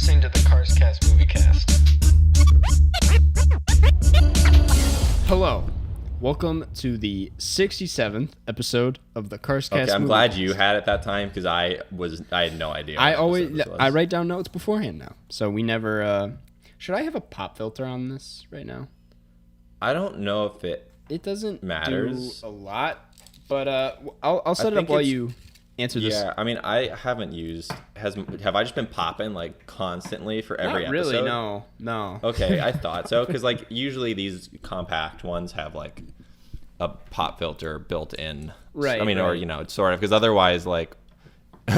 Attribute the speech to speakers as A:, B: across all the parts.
A: listening to the Karstcast Moviecast.
B: Hello. Welcome to the 67th episode of the Karstcast.
C: Okay, I'm glad you had it that time because I had no idea.
B: I write down notes beforehand now, so we never. Should I have a pop filter on this right now?
C: I don't know if
B: it doesn't
C: matters
B: do a lot, but I'll set it up while you answer this.
C: Yeah, I mean, I haven't used. Have I just been popping like constantly for every
B: Not
C: episode?
B: really, no.
C: Okay, I thought so because like usually these compact ones have like a pop filter built in.
B: Right.
C: I mean,
B: right.
C: or it's sort of because otherwise, like,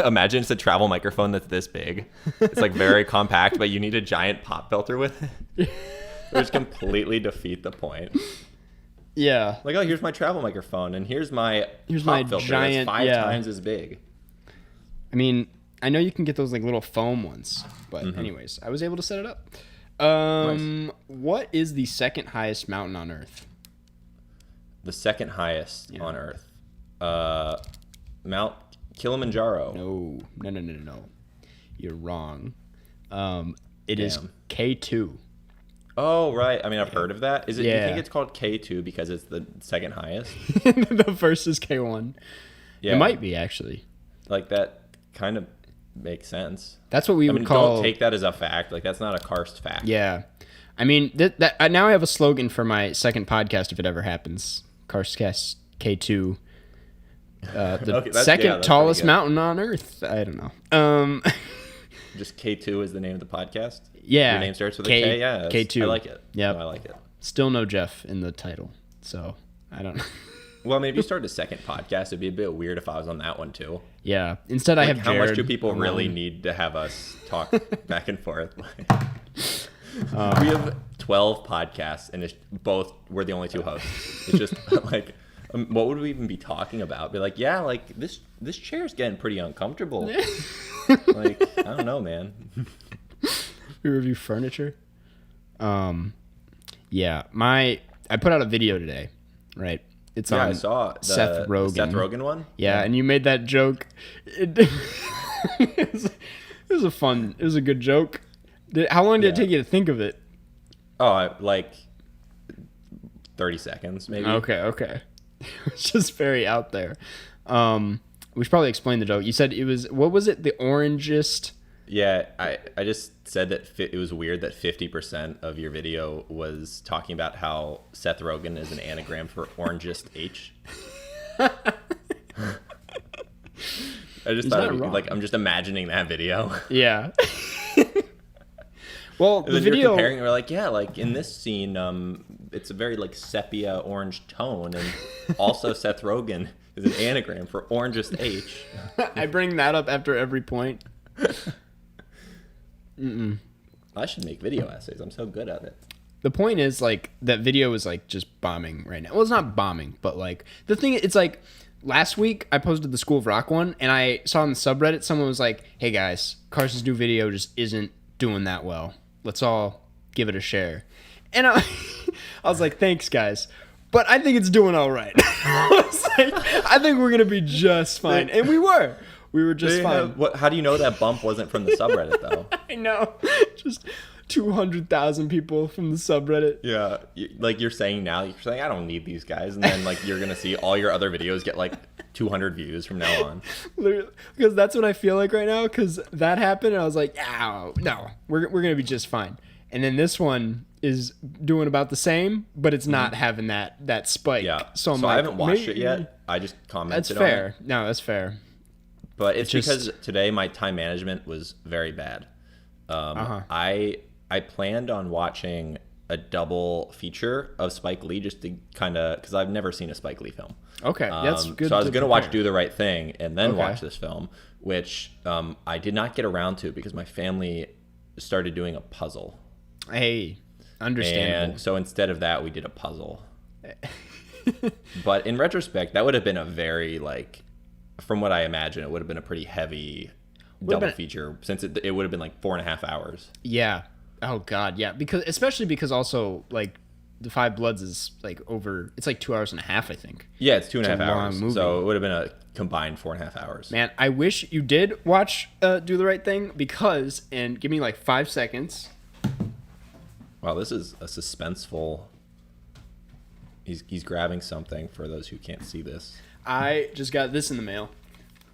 C: imagine it's a travel microphone that's this big. It's like very compact, but you need a giant pop filter with it. Which completely defeat the point.
B: Yeah.
C: Like, oh, here's my travel microphone, and here's my
B: my
C: filter
B: giant,
C: that's 5 times as big.
B: I mean, I know you can get those like little foam ones, but anyways, I was able to set it up.
C: Nice.
B: What is the second highest mountain on Earth?
C: The second highest on Earth, Mount Kilimanjaro.
B: No. You're wrong. It is K2.
C: Oh, right. I mean, I've heard of that. Is it?
B: Yeah.
C: You think it's called K2 because it's the second highest?
B: The first is K1.
C: Yeah.
B: It might be, actually.
C: Like, that kind of makes sense.
B: That's what we would call...
C: Don't take that as a fact. Like, that's not a Karst fact.
B: Yeah. I mean, now I have a slogan for my second podcast if it ever happens. Karstcast K2. The second tallest mountain on Earth. I don't know.
C: Just K2 is the name of the podcast?
B: Yeah.
C: Your name starts with a K? Yeah.
B: K2.
C: I like it.
B: Yeah.
C: I like it.
B: Still no Jeff in the title. So, I don't know.
C: Well, maybe you started a second podcast. It'd be a bit weird if I was on that one, too.
B: Yeah. Instead, I have
C: How
B: Jared
C: much do people really
B: alone.
C: need to have us talk back and forth? We have 12 podcasts, and we're the only two hosts. It's just like, what would we even be talking about? Be like, yeah, like this chair's getting pretty uncomfortable. Like, I don't know, man.
B: We review furniture. Yeah, I put out a video today, right? It's on
C: I saw
B: Seth Rogen.
C: The Seth Rogen one.
B: Yeah, and you made that joke. It was a good joke. How long did it take you to think of it?
C: Oh, like 30 seconds, maybe.
B: Okay. It's just very out there. We should probably explain the joke. You said it was, what was it? The orangest.
C: Yeah, I just said that it was weird that 50% of your video was talking about how Seth Rogen is an anagram for orangest H. I just thought, like, I'm just imagining that video.
B: Yeah. Well, the video.
C: You're comparing, we're like, yeah, like in this scene, it's a very like sepia orange tone, and also Seth Rogen is an anagram for orangest H.
B: I bring that up after every point.
C: I should make video essays. I'm so good at it.
B: The point is, like, that video is, like, just bombing right now. Well, it's not bombing, but, like, the thing, it's, like, last week I posted the School of Rock one, and I saw on the subreddit, someone was like, hey, guys, Carson's new video just isn't doing that well. Let's all give it a share. And I was like, thanks, guys. But I think it's doing all right. I think we're going to be just fine. And we were. We were just fine.
C: How do you know that bump wasn't from the subreddit, though?
B: I know. Just 200,000 people from the subreddit.
C: Yeah. Like you're saying now, you're saying, I don't need these guys. And then like you're going to see all your other videos get like 200 views from now on.
B: Literally, because that's what I feel like right now. Because that happened and I was like, oh, no, we're going to be just fine. And then this one is doing about the same, but it's not having that spike.
C: Yeah.
B: So
C: I haven't watched it yet. I just commented
B: That's fair.
C: on it.
B: No, that's fair.
C: But it's because today my time management was very bad. I planned on watching a double feature of Spike Lee just to kind of, because I've never seen a Spike Lee film.
B: Okay, that's good.
C: So I was going to watch Do the Right Thing and then watch this film, which I did not get around to because my family started doing a puzzle.
B: Hey, understandable.
C: And so instead of that, we did a puzzle. But in retrospect, that would have been a very, like, from what I imagine, it would have been a pretty heavy double feature since it would have been like 4.5 hours.
B: Yeah. Oh God. Yeah. Especially because also like the Five Bloods is like over. It's like 2.5 hours, I think.
C: Yeah, it's 2.5
B: a long
C: hours.
B: movie.
C: So it would have been a combined 4.5 hours.
B: Man, I wish you did watch Do the Right Thing because, and give me like 5 seconds.
C: Wow, this is a suspenseful. He's grabbing something for those who can't see this.
B: I just got this in the mail.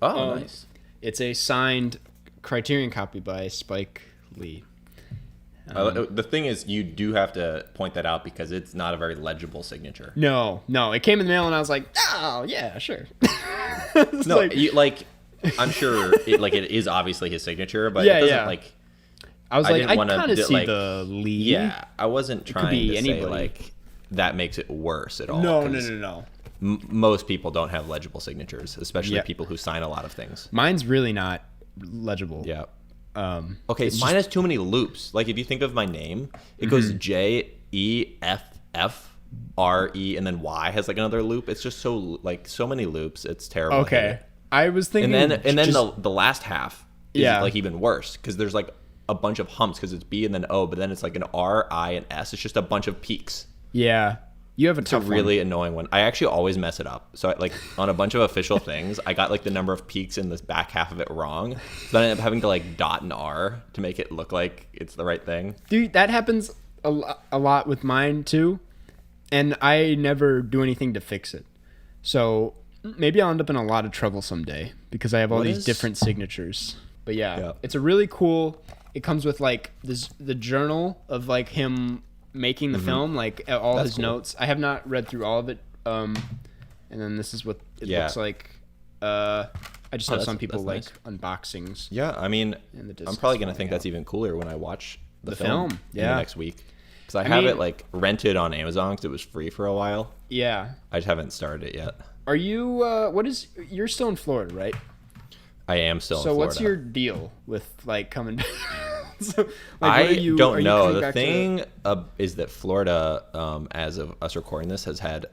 C: Oh, nice.
B: It's a signed Criterion copy by Spike Lee.
C: The thing is, you do have to point that out because it's not a very legible signature.
B: No, it came in the mail and I was like, oh yeah, sure.
C: No, I'm sure it is obviously his signature, but it doesn't like.
B: I was like, I
C: didn't
B: kind of see
C: like,
B: the Lee.
C: Yeah, I wasn't trying
B: be
C: to
B: anybody.
C: say like that makes it worse at all.
B: No.
C: Most people don't have legible signatures, especially
B: Yeah.
C: people who sign a lot of things.
B: Mine's really not legible.
C: Yeah.
B: Okay,
C: mine has too many loops. Like if you think of my name, it goes JEFFRE and then Y has like another loop. It's just so many loops. It's terrible.
B: Okay, I was thinking,
C: and then the last half is
B: Yeah.
C: like even worse because there's like a bunch of humps because it's B and then O, but then it's like an R, I, and S. It's just a bunch of peaks.
B: Yeah, you have a
C: It's a
B: tough
C: really annoying one. I actually always mess it up. So like on a bunch of official things, I got like the number of peaks in this back half of it wrong. So then I end up having to like dot an R to make it look like it's the right thing.
B: Dude, that happens a lot with mine too, and I never do anything to fix it. So maybe I'll end up in a lot of trouble someday because I have all these different signatures. But yeah, it's a really cool. It comes with like the journal of like him making the film, like all
C: That's
B: his
C: cool.
B: notes. I have not read through all of it. And then this is what it looks like. I just have some people like unboxings.
C: Yeah, I mean,
B: And the disc
C: I'm probably
B: is
C: gonna think
B: falling
C: that's even cooler when I watch the
B: film,
C: in
B: yeah.
C: the next week because I have it like rented on Amazon because it was free for a while.
B: Yeah.
C: I just haven't started it yet.
B: Are you? You're still in Florida, right?
C: I am still in
B: So
C: Florida.
B: what's your deal with like coming? So, like,
C: I don't
B: are you
C: know.
B: coming
C: The
B: back to-
C: thing is that Florida, as of us recording this, has had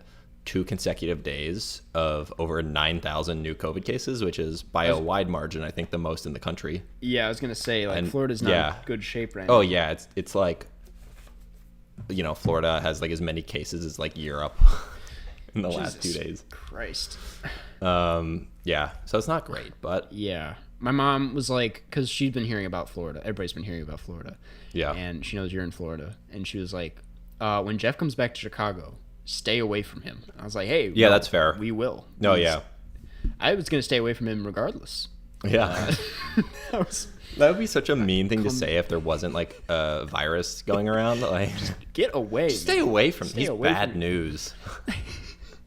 C: 2 consecutive days of over 9,000 new COVID cases, which is by a wide margin, I think, the most in the country.
B: Yeah, I was gonna say like
C: And-
B: Florida's not
C: yeah.
B: in good shape right now.
C: Oh yeah, it's like, Florida has like as many cases as like Europe in the last 2
B: Jesus
C: days.
B: Christ.
C: Yeah, so it's not great, but
B: Yeah, my mom was like, because she's been hearing about Florida. Everybody's been hearing about Florida.
C: yeah.
B: And she knows you're in Florida, and she was like, when Jeff comes back to Chicago, stay away from him. I was like, hey,
C: Yeah,
B: no,
C: that's fair.
B: We will.
C: No, yeah.
B: I was gonna stay away from him regardless.
C: Yeah.
B: That was-
C: That would be such a mean thing to say if there wasn't like a virus going around. Like,
B: Get away.
C: stay away from
B: Stay
C: these
B: away
C: bad
B: from-
C: news.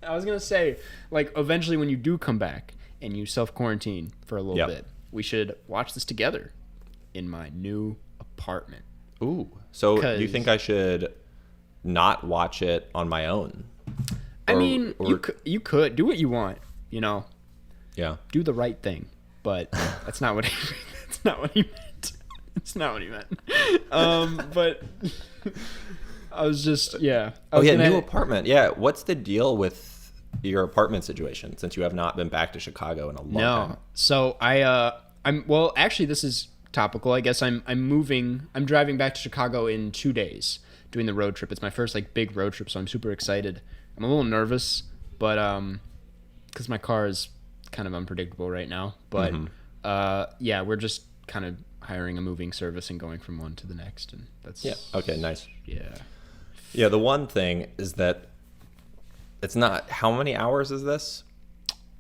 B: I was gonna say, like, eventually when you do come back and you self-quarantine for a little
C: Yep.
B: bit, we should watch this together in my new apartment.
C: Ooh. So do you
B: 'Cause-
C: think I should not watch it on my own?
B: I
C: Or-
B: mean,
C: or-
B: you could do what you want,
C: Yeah.
B: do the right thing, but that's not what that's not what he meant. It's not what he meant. But I was just I
C: Oh
B: was
C: yeah,
B: gonna-
C: new apartment. Yeah. What's the deal with your apartment situation since you have not been back to Chicago in a long time?
B: No. So I'm actually this is topical. I guess I'm driving back to Chicago in 2 days doing the road trip. It's my first like big road trip, so I'm super excited. I'm a little nervous, but cuz my car is kind of unpredictable right now, but yeah, we're just kind of hiring a moving service and going from one to the next, and that's
C: Okay, nice.
B: yeah.
C: Yeah, the one thing is that it's not how many hours is this?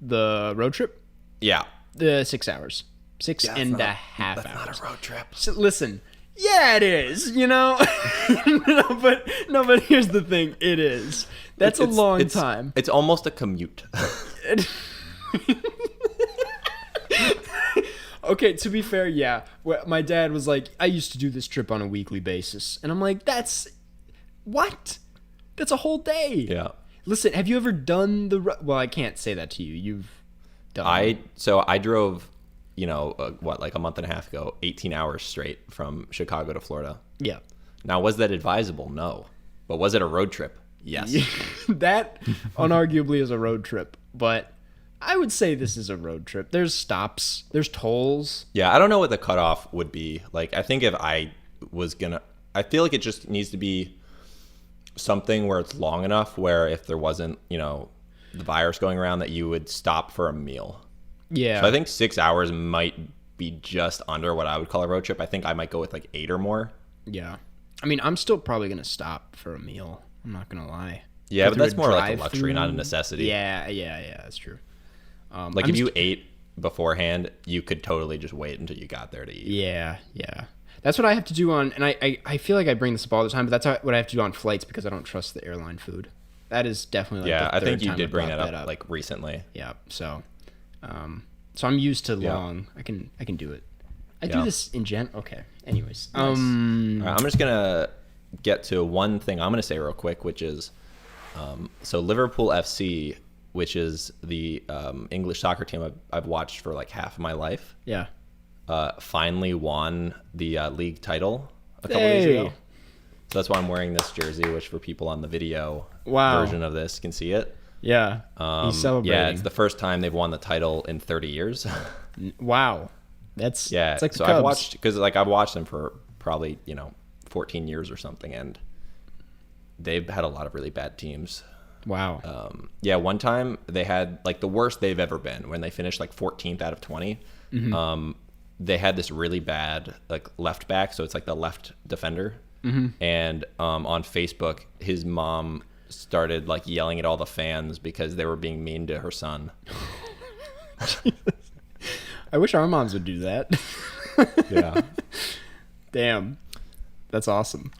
B: The road trip,
C: Yeah.
B: 6 hours. Six and a half
C: That's
B: hours.
C: not a road trip.
B: So, listen, yeah, it is. no, but here's the thing: it is. That's a long time.
C: It's almost a commute.
B: Okay, to be fair, yeah. My dad was like, I used to do this trip on a weekly basis, and I'm like, that's what? That's a whole day.
C: Yeah.
B: Listen, have you ever done the? Well, I can't say that to you. You've done.
C: I drove, like a month and a half ago, 18 hours straight from Chicago to Florida.
B: Yeah.
C: Now, was that advisable? No. But was it a road trip? Yes.
B: That unarguably is a road trip, but I would say this is a road trip. There's stops, there's tolls.
C: Yeah, I don't know what the cutoff would be. Like, I think if I was gonna, I feel like it just needs to be something where it's long enough where if there wasn't, the virus going around, that you would stop for a meal.
B: Yeah.
C: So I think 6 hours might be just under what I would call a road trip. I think I might go with like 8 or more.
B: Yeah. I mean, I'm still probably going to stop for a meal. I'm not going to lie.
C: Yeah,
B: Go
C: but
B: through
C: that's more like a luxury,
B: drive-through.
C: not a necessity.
B: Yeah, that's true.
C: Like if you ate beforehand, you could totally just wait until you got there to eat.
B: Yeah. That's what I have to do on, and I feel like I bring this up all the time, but that's what I have to do on flights because I don't trust the airline food. That is definitely like
C: I
B: the
C: think
B: third
C: you
B: time
C: did
B: I
C: bring
B: brought
C: that up like recently.
B: Yeah, so I'm used to long. I can do it. I do this in gen. Okay. Anyways,
C: Nice. All right, I'm just gonna get to one thing I'm gonna say real quick, which is so Liverpool FC, which is the English soccer team I've watched for like half of my life.
B: Yeah.
C: Finally won the league title a couple days ago. So that's why I'm wearing this jersey, which for people on the video version of this can see it.
B: Yeah. He's celebrating.
C: Yeah, it's the first time they've won the title in 30 years.
B: Wow. It's like the
C: so
B: Cubs.
C: I've watched, because like I've watched them for probably 14 years or something, and they've had a lot of really bad teams.
B: Wow.
C: One time they had like the worst they've ever been when they finished like 14th out of 20.
B: Mm-hmm.
C: They had this really bad like left back, so it's like the left defender.
B: Mm-hmm.
C: And on Facebook, his mom started like yelling at all the fans because they were being mean to her son.
B: I wish our moms would do that.
C: Yeah.
B: Damn. That's awesome.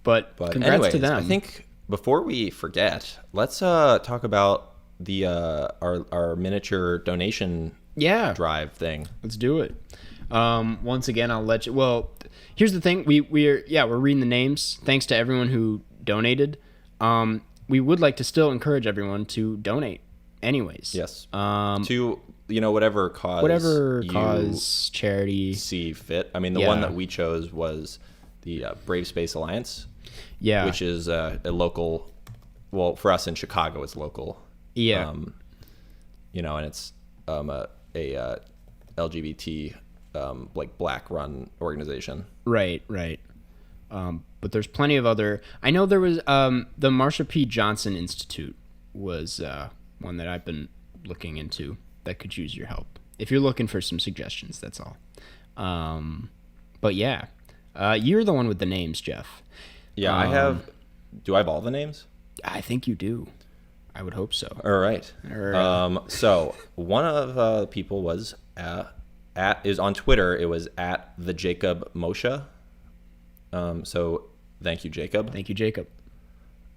B: But congrats
C: anyways,
B: to them.
C: I think before we forget, let's talk about the our miniature donation drive thing.
B: Let's do it. Once again, I'll let you. Well, here's the thing. We're reading the names. Thanks to everyone who donated. We would like to still encourage everyone to donate. Anyways.
C: Yes. To whatever cause
B: charity
C: see fit. I mean, the one that we chose was the Brave Space Alliance.
B: Yeah.
C: Which is a local. Well, for us in Chicago, it's local.
B: Yeah.
C: And it's a LGBT like black run organization.
B: Right. But there's plenty of other. I know there was the Marsha P. Johnson Institute was one that I've been looking into that could use your help if you're looking for some suggestions. That's all. But yeah, you're the one with the names, Jeff.
C: Yeah, I have. Do I have all the names?
B: I think you do. I would hope so.
C: All right. So one of the people was is on Twitter. It was at the Jacob Moshe. So thank you, Jacob.
B: Thank you, Jacob.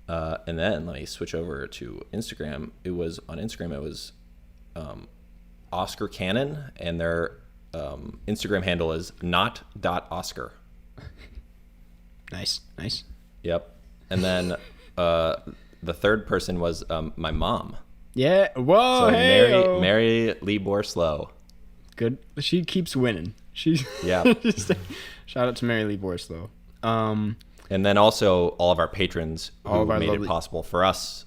C: And then let me switch over to Instagram. It was on Instagram. It was Oscar Cannon, and their Instagram handle is not.oscar.
B: Nice.
C: Yep. And then the third person was my mom.
B: Yeah. Whoa.
C: So
B: hey.
C: Mary Lee Borslow.
B: Good. She keeps winning. She's
C: yeah.
B: Shout out to Mary Lee Borslow.
C: And then also all of our patrons who made
B: lovely...
C: it possible for us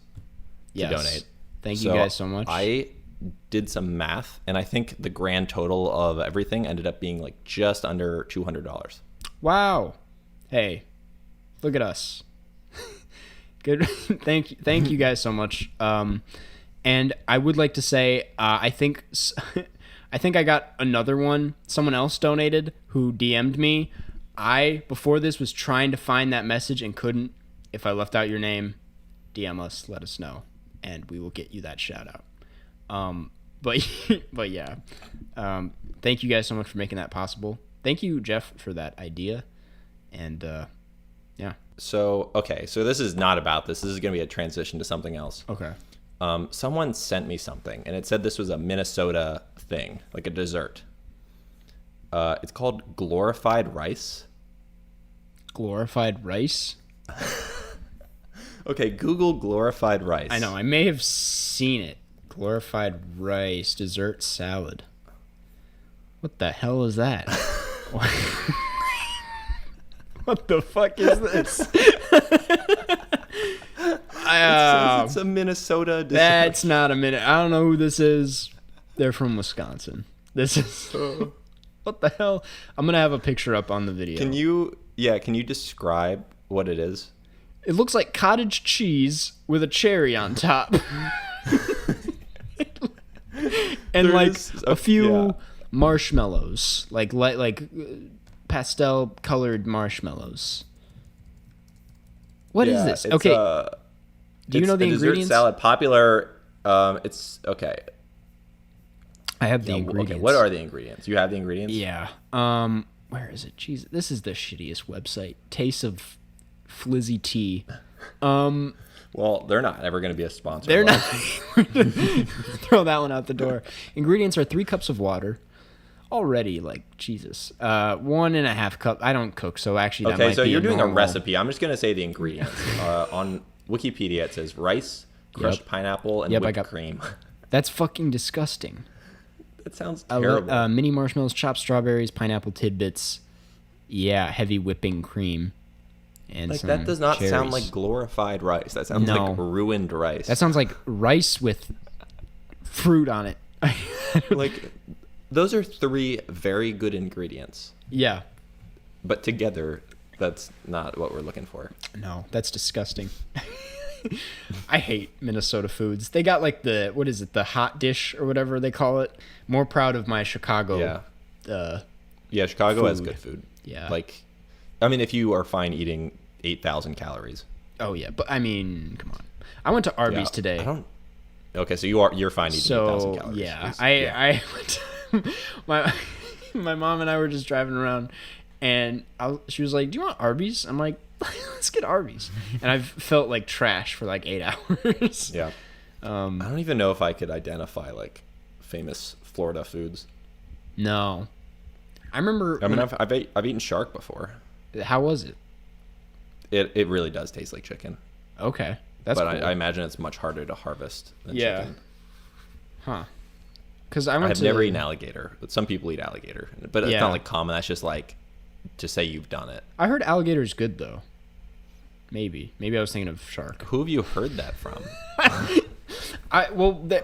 C: to donate.
B: Thank you guys so much.
C: I did some math, and I think the grand total of everything ended up being like just under $200.
B: Wow. Hey, look at us. Good. Thank you guys so much. And I would like to say, I think I got another one. Someone else donated who DM'd me. I, before this, was trying to find that message and couldn't. If I left out your name, DM us, let us know, and we will get you that shout out. But yeah. Thank you guys so much for making that possible. Thank you, Jeff, for that idea. And yeah.
C: So this is not about this. This is going to be a transition to something else.
B: Okay.
C: Someone sent me something, and it said this was a Minnesota thing, like a dessert. It's called glorified rice.
B: Glorified rice?
C: Okay, Google glorified rice.
B: I know, I may have seen it. Glorified rice, dessert salad. What the hell is that? What the fuck is this?
C: It's a Minnesota dessert.
B: That's not a minute. I don't know who this is. They're from Wisconsin. This is... What the hell? I'm going to have a picture up on the video.
C: Can you describe what it is?
B: It looks like cottage cheese with a cherry on top. And like a few marshmallows, like pastel colored marshmallows. What is this? Okay. Do you know the ingredients?
C: Dessert salad, popular. It's okay.
B: I have the ingredients.
C: Okay, what are the ingredients? You have the ingredients?
B: Yeah. Where is it? Jeez, this is the shittiest website. Taste of Flizzy Tea.
C: Well, they're not ever going to be a sponsor.
B: They're not. Throw that one out the door. Ingredients are 3 cups of water. Already, like, Jesus. 1.5 cup. I don't cook, so actually that might be
C: so you're doing
B: normal.
C: a recipe. I'm just going to say the ingredients. On Wikipedia, it says rice, crushed pineapple, and whipped cream.
B: That's fucking disgusting.
C: That sounds terrible.
B: Mini marshmallows, chopped strawberries, pineapple tidbits. Yeah, heavy whipping cream. And
C: like
B: some
C: that does not
B: cherries.
C: sound like glorified rice. That sounds like ruined rice.
B: That sounds like rice with fruit on it.
C: Like, those are 3 very good ingredients.
B: Yeah.
C: But together, that's not what we're looking for.
B: No, that's disgusting. I hate Minnesota foods. They got like the hot dish or whatever they call it. More proud of my Chicago.
C: Yeah, Chicago has
B: food.
C: good food.
B: Yeah.
C: Like, I mean, if you are fine eating 8,000 calories.
B: Oh yeah, but I mean, come on. I went to Arby's today.
C: Okay, so you're fine eating 8,000 calories.
B: Yeah, I went to, my mom and I were just driving around, and she was like, "Do you want Arby's?" I'm like, "Let's get Arby's." And I've felt like trash for like 8 hours.
C: Yeah. I don't even know if I could identify like famous Florida foods.
B: No, I remember.
C: I mean, I've eaten shark before.
B: How was it?
C: It really does taste like chicken.
B: Okay, that's cool.
C: I imagine it's much harder to harvest than chicken.
B: Huh. Because
C: I've never eaten alligator, but some people eat alligator. But it's not like common. That's just like to say you've done it.
B: I heard alligator's good though. Maybe I was thinking of shark.
C: Who have you heard that from?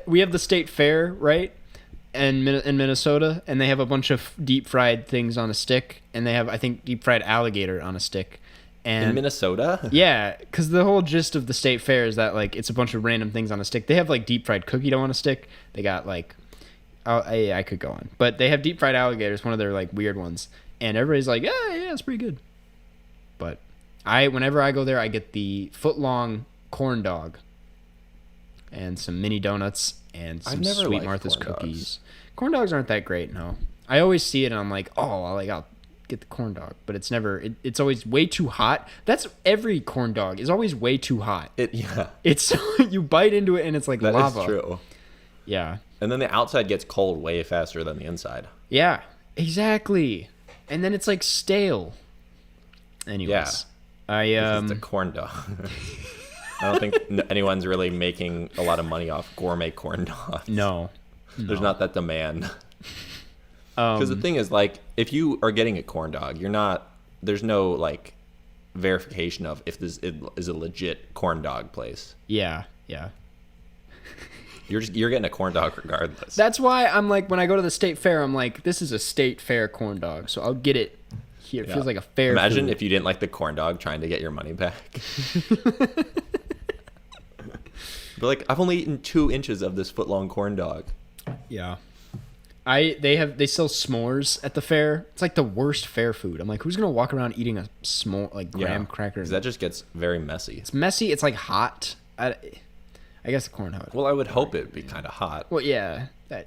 B: We have the state fair, right? In Minnesota, and they have a bunch of deep fried things on a stick, and they have, I think, deep fried alligator on a stick. And
C: in Minnesota?
B: Yeah, because the whole gist of the state fair is that like it's a bunch of random things on a stick. They have like deep fried cookie dough on a stick. They got like, I could go on, but they have deep fried alligators, one of their like weird ones, and everybody's like, yeah, it's pretty good. But whenever I go there, I get the foot-long corn dog and some mini donuts and some Sweet Martha's cookies. Corn dogs aren't that great, no. I always see it and I'm like, I'll get the corn dog, but it's never. It's always way too hot. That's every corn dog is always way too hot. It's you bite into it and it's like lava.
C: That is true.
B: Yeah.
C: And then the outside gets cold way faster than the inside.
B: Yeah, exactly. And then it's like stale. Anyways,
C: it's a corn dog. I don't think anyone's really making a lot of money off gourmet corn dogs.
B: No.
C: There's not that demand. Because the thing is, like, if you are getting a corn dog, there's no, like, verification of if this is a legit corn dog place.
B: Yeah.
C: You're getting a corn dog regardless.
B: That's why I'm like, when I go to the state fair, I'm like, this is a state fair corn dog, so I'll get it here. It feels like a fair
C: Imagine
B: food.
C: if you didn't like the corn dog trying to get your money back. But like, I've only eaten 2 inches of this foot-long corn dog.
B: Yeah. They sell s'mores at the fair. It's like the worst fair food. I'm like, who's gonna walk around eating a s'more, like graham cracker?
C: Because that just gets very messy.
B: It's messy. It's like hot. I guess the corn hot.
C: Well, I would hope it'd be kind of hot.
B: Well, yeah. That.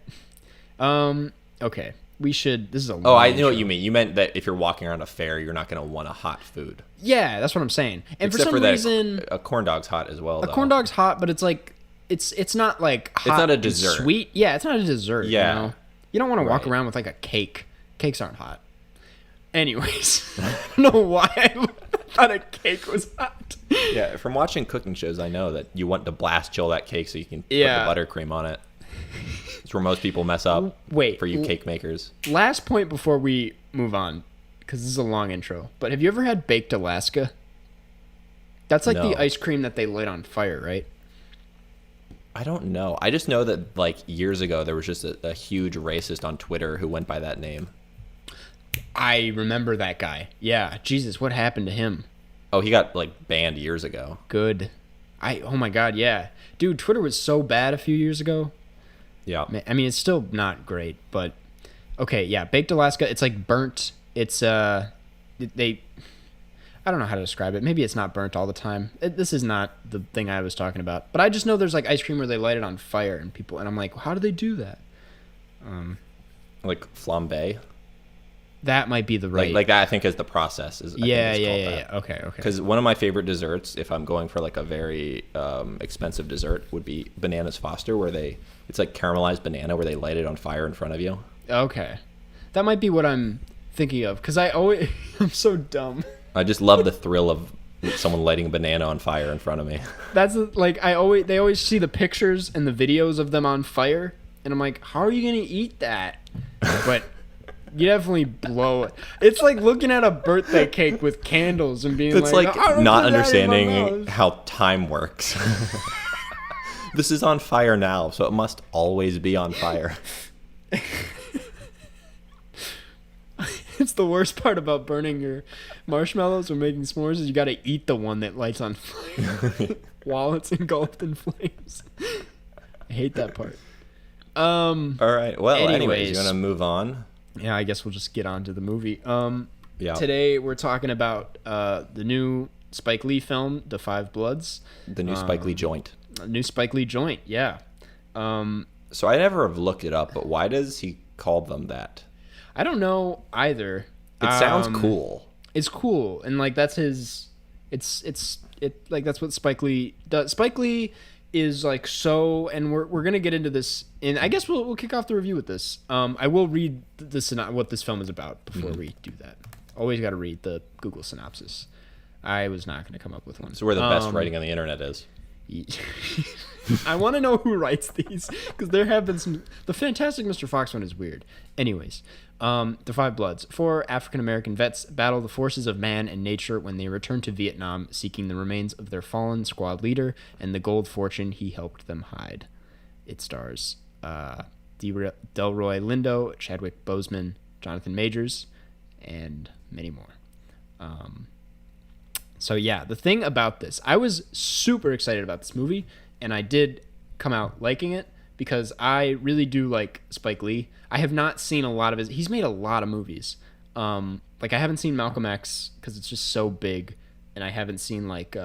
B: Okay. We should. This is a.
C: Oh, I know what you mean. You meant that if you're walking around a fair, you're not going to want a hot food.
B: Yeah, that's what I'm saying. And
C: Except
B: for some reason,
C: a corn dog's hot as well.
B: A corn dog's hot, but it's like it's not like hot.
C: It's not a dessert.
B: Sweet. Yeah, it's not a dessert.
C: Yeah.
B: You know? You don't want to walk around with like a cake. Cakes aren't hot. Anyways, I don't know why I thought a cake was hot.
C: Yeah, from watching cooking shows, I know that you want to blast chill that cake so you can put the buttercream on it. It's where most people mess up.
B: Wait,
C: for you cake makers.
B: Last point before we move on, because this is a long intro. But have you ever had baked Alaska? That's like the ice cream that they lit on fire, right?
C: I don't know. I just know that like years ago there was just a huge racist on Twitter who went by that name.
B: I remember that guy. Yeah, Jesus, what happened to him?
C: Oh, he got like banned years ago.
B: Good. Oh my God, yeah. Dude, Twitter was so bad a few years ago.
C: Yeah.
B: I mean, it's still not great, but okay, yeah. Baked Alaska, it's like burnt. It's I don't know how to describe it. Maybe it's not burnt all the time. This is not the thing I was talking about. But I just know there's like ice cream where they light it on fire and I'm like, how do they do that?
C: Like flambe.
B: That might be the right.
C: Like that, I think, is the process.
B: Yeah. Okay.
C: Because one of my favorite desserts, if I'm going for like a very expensive dessert, would be Bananas Foster, where it's like caramelized banana where they light it on fire in front of you.
B: Okay. That might be what I'm thinking of, because I'm so dumb.
C: I just love the thrill of someone lighting a banana on fire in front of me.
B: That's like they always see the pictures and the videos of them on fire, and I'm like, how are you gonna eat that? But you definitely blow it. It's like looking at a birthday cake with candles and being
C: It's like
B: "I don't
C: not
B: put that in my
C: understanding
B: mouth."
C: how time works. This is on fire now, so it must always be on fire.
B: It's the worst part about burning your marshmallows or making s'mores is you got to eat the one that lights on fire while it's engulfed in flames. I hate that part.
C: All right. Well, anyways, you
B: anyways.
C: want to move on?
B: Yeah, I guess we'll just get on to the movie.
C: Yeah.
B: Today we're talking about the new Spike Lee film, The Five Bloods.
C: The new Spike Lee joint.
B: A new Spike Lee joint, yeah.
C: So I never have looked it up, but why does he call them that?
B: I don't know either.
C: It sounds cool.
B: It's cool, and like that's his. It's like that's what Spike Lee does. Spike Lee is like so, and we're gonna get into this, and I guess we'll kick off the review with this. I will read what this film is about before we do that. Always got to read the Google synopsis. I was not gonna come up with one.
C: So where the best writing on the internet is.
B: I want to know who writes these, because there have been some. The Fantastic Mr. Fox one is weird. Anyways, The Five Bloods. Four African-American vets battle the forces of man and nature when they return to Vietnam, seeking the remains of their fallen squad leader and the gold fortune he helped them hide. It stars Delroy Lindo, Chadwick Boseman, Jonathan Majors, and many more. So yeah, the thing about this, I was super excited about this movie, and I did come out liking it because I really do like Spike Lee. I have not seen a lot of his. He's made a lot of movies. Like I haven't seen Malcolm X because it's just so big, and I haven't seen like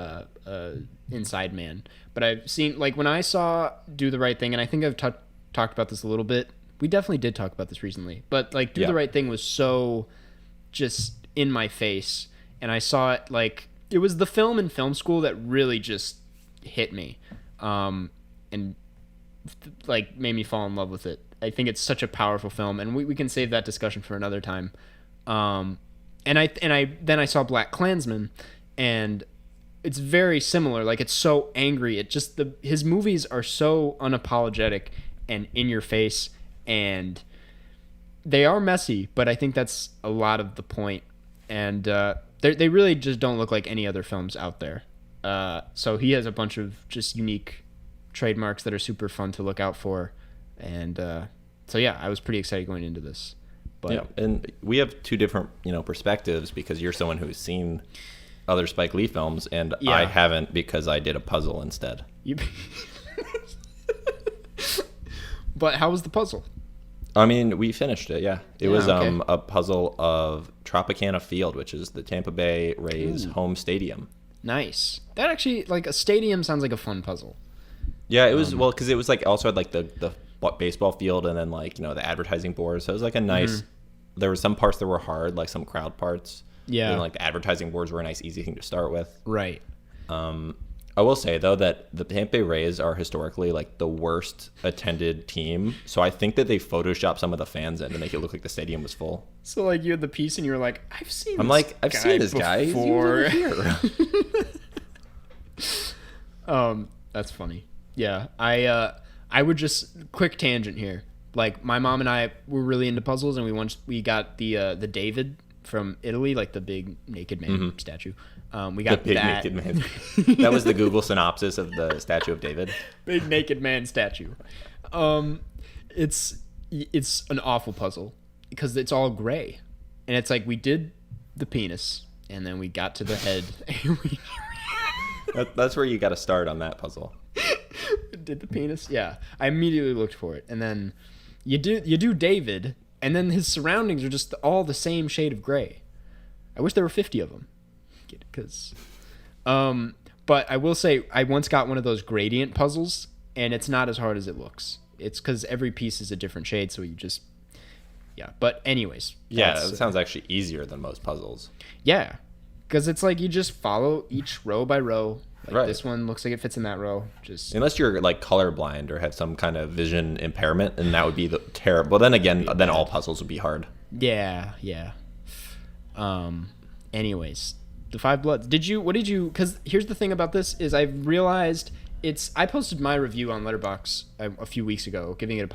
B: Inside Man. But I've seen, like, when I saw Do the Right Thing, and I think I've talked about this a little bit. We definitely did talk about this recently, but like Do the Right Thing was so just in my face, and I saw it like. It was the film in film school that really just hit me, and like made me fall in love with it. I think it's such a powerful film, and we can save that discussion for another time. And I saw Black Klansman, and it's very similar. Like, it's so angry. It just his movies are so unapologetic and in your face, and they are messy, but I think that's a lot of the point. And they really just don't look like any other films out there. So he has a bunch of just unique trademarks that are super fun to look out for. And so, yeah, I was pretty excited going into this. But
C: yeah, and we have two different, perspectives, because you're someone who's seen other Spike Lee films, and I haven't, because I did a puzzle instead.
B: But how was the puzzle?
C: I mean, we finished it, yeah. It was
B: okay.
C: a puzzle of Tropicana Field, which is the Tampa Bay Rays home stadium.
B: Nice. That actually, like, a stadium sounds like a fun puzzle.
C: Yeah, it was, because it was like also had like the baseball field, and then like, the advertising boards. So it was like a nice, there were some parts that were hard, like some crowd parts.
B: Yeah.
C: And like the advertising boards were a nice, easy thing to start with.
B: Right.
C: I will say, though, that the Tampa Bay Rays are historically like the worst attended team. So I think that they photoshopped some of the fans in to make it look like the stadium was full.
B: So like you had the piece and you were like, I've seen
C: this guy
B: before.
C: He was over here.
B: That's funny. Yeah. I would just, quick tangent here. Like, my mom and I were really into puzzles, and we got the David from Italy, like the big naked man statue. We got
C: the big
B: that.
C: naked man. That was the Google synopsis of the statue of David.
B: Big naked man statue. It's an awful puzzle because it's all gray, and it's like we did the penis, and then we got to the head.
C: That's where you got to start on that puzzle.
B: Did the penis? Yeah. I immediately looked for it, and then you do David, and then his surroundings are just all the same shade of gray. I wish there were 50 of them. But I will say I once got one of those gradient puzzles, and it's not as hard as it looks. It's because every piece is a different shade, so you just But anyways,
C: yeah, that sounds actually easier than most puzzles.
B: Yeah, because it's like you just follow each row by row. Like
C: right.
B: This one looks like it fits in that row. Just
C: unless you're like colorblind or have some kind of vision impairment, and that would be the terrible. Well, then again, then all puzzles would be hard.
B: Yeah. Anyways, the Five Bloods. What did you? Because here's the thing about this is I've realized I posted my review on Letterboxd a few weeks ago, giving it a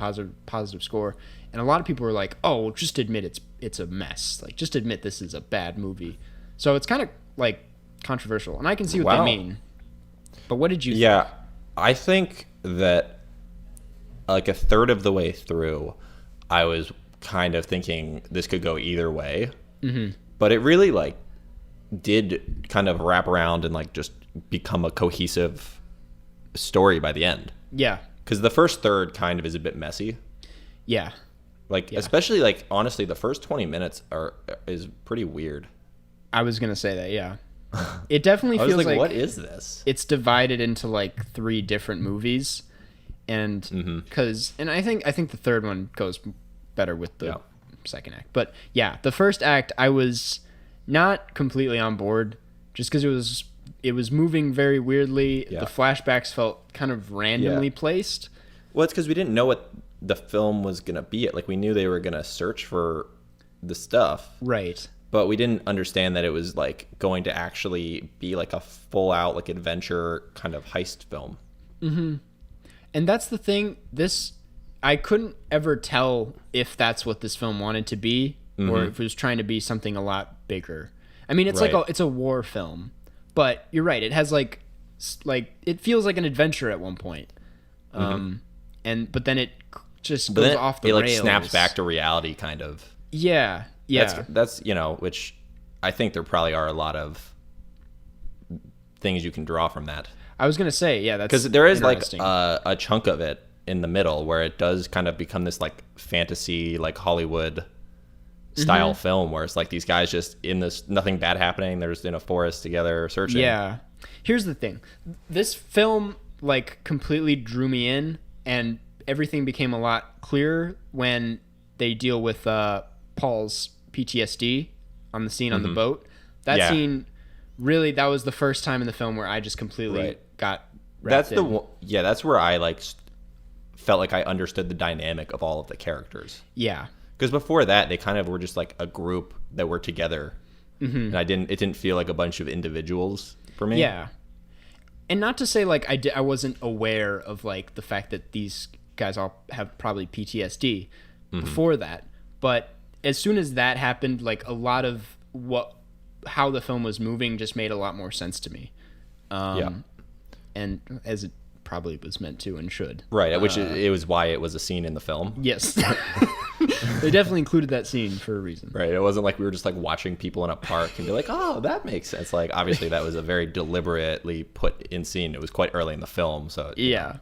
B: positive score, and a lot of people were like, "Oh, just admit it's a mess. Like, just admit this is a bad movie." So it's kind of like controversial, and I can see what they mean. But what did you think?
C: Yeah, I think that like a third of the way through, I was kind of thinking this could go either way. Mm-hmm. But it really like did kind of wrap around and like just become a cohesive story by the end.
B: Yeah.
C: Because the first third kind of is a bit messy.
B: Yeah.
C: Like, especially like, honestly, the first 20 minutes is pretty weird.
B: I was going to say that, yeah. It definitely feels like
C: what is this?
B: It's divided into like 3 different movies, and and I think the third one goes better with the second act. But yeah, the first act I was not completely on board just because it was moving very weirdly.
C: Yeah.
B: The flashbacks felt kind of randomly placed.
C: Well, it's because we didn't know what the film was gonna be. Like we knew they were gonna search for the stuff,
B: right?
C: But we didn't understand that it was like going to actually be like a full out like adventure kind of heist film.
B: Mm-hmm. And that's the thing. I couldn't ever tell if that's what this film wanted to be, or if it was trying to be something a lot bigger. I mean, it's it's a war film, but you're right. It has like it feels like an adventure at one point, but then it just goes off the rails. It
C: snaps back to reality, kind of.
B: Yeah.
C: That's which I think there probably are a lot of things you can draw from that.
B: I was gonna say, yeah, that's
C: because there is like a chunk of it in the middle where it does kind of become this like fantasy, like Hollywood style film where it's like these guys just in this nothing bad happening. They're just in a forest together searching.
B: Yeah. Here's the thing, this film like completely drew me in, and everything became a lot clearer when they deal with Paul's PTSD on the scene on the boat. That scene, really, that was the first time in the film where I just completely got wrapped in.
C: That's where I like felt like I understood the dynamic of all of the characters.
B: Yeah.
C: Because before that, they kind of were just like a group that were together, and it didn't feel like a bunch of individuals for me.
B: Yeah. And not to say like I wasn't aware of like the fact that these guys all have probably PTSD before that, but as soon as that happened, like a lot of how the film was moving just made a lot more sense to me. And as it probably was meant to and should.
C: Right, which it was why it was a scene in the film.
B: Yes. They definitely included that scene for a reason.
C: Right, it wasn't like we were just like watching people in a park and be like, oh, that makes sense. Like, obviously that was a very deliberately put in scene. It was quite early in the film, so.
B: Yeah.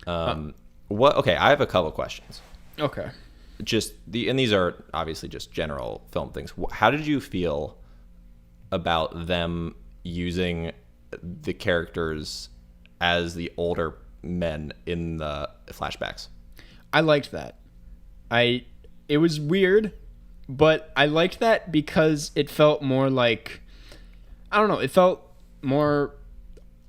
C: Okay, I have a couple questions.
B: Okay.
C: And these are obviously just general film things. How did you feel about them using the characters as the older men in the flashbacks?
B: I liked that. It was weird, but I liked that because it felt more like, I don't know, it felt more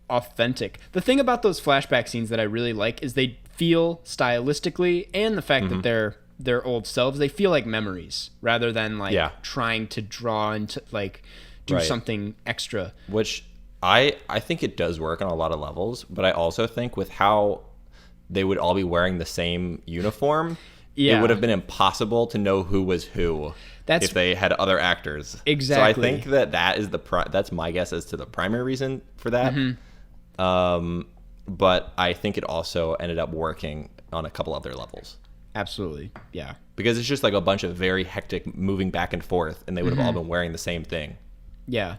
B: authentic. The thing about those flashback scenes that I really like is they feel stylistically, and the fact that they're old selves, they feel like memories rather than like trying to draw into like do something extra.
C: Which I think it does work on a lot of levels, but I also think with how they would all be wearing the same uniform, it would have been impossible to know who was who if they had other actors.
B: Exactly.
C: So I think that is that's my guess as to the primary reason for that. But I think it also ended up working on a couple other levels.
B: Absolutely. Yeah.
C: Because it's just like a bunch of very hectic moving back and forth, and they would have all been wearing the same thing.
B: Yeah.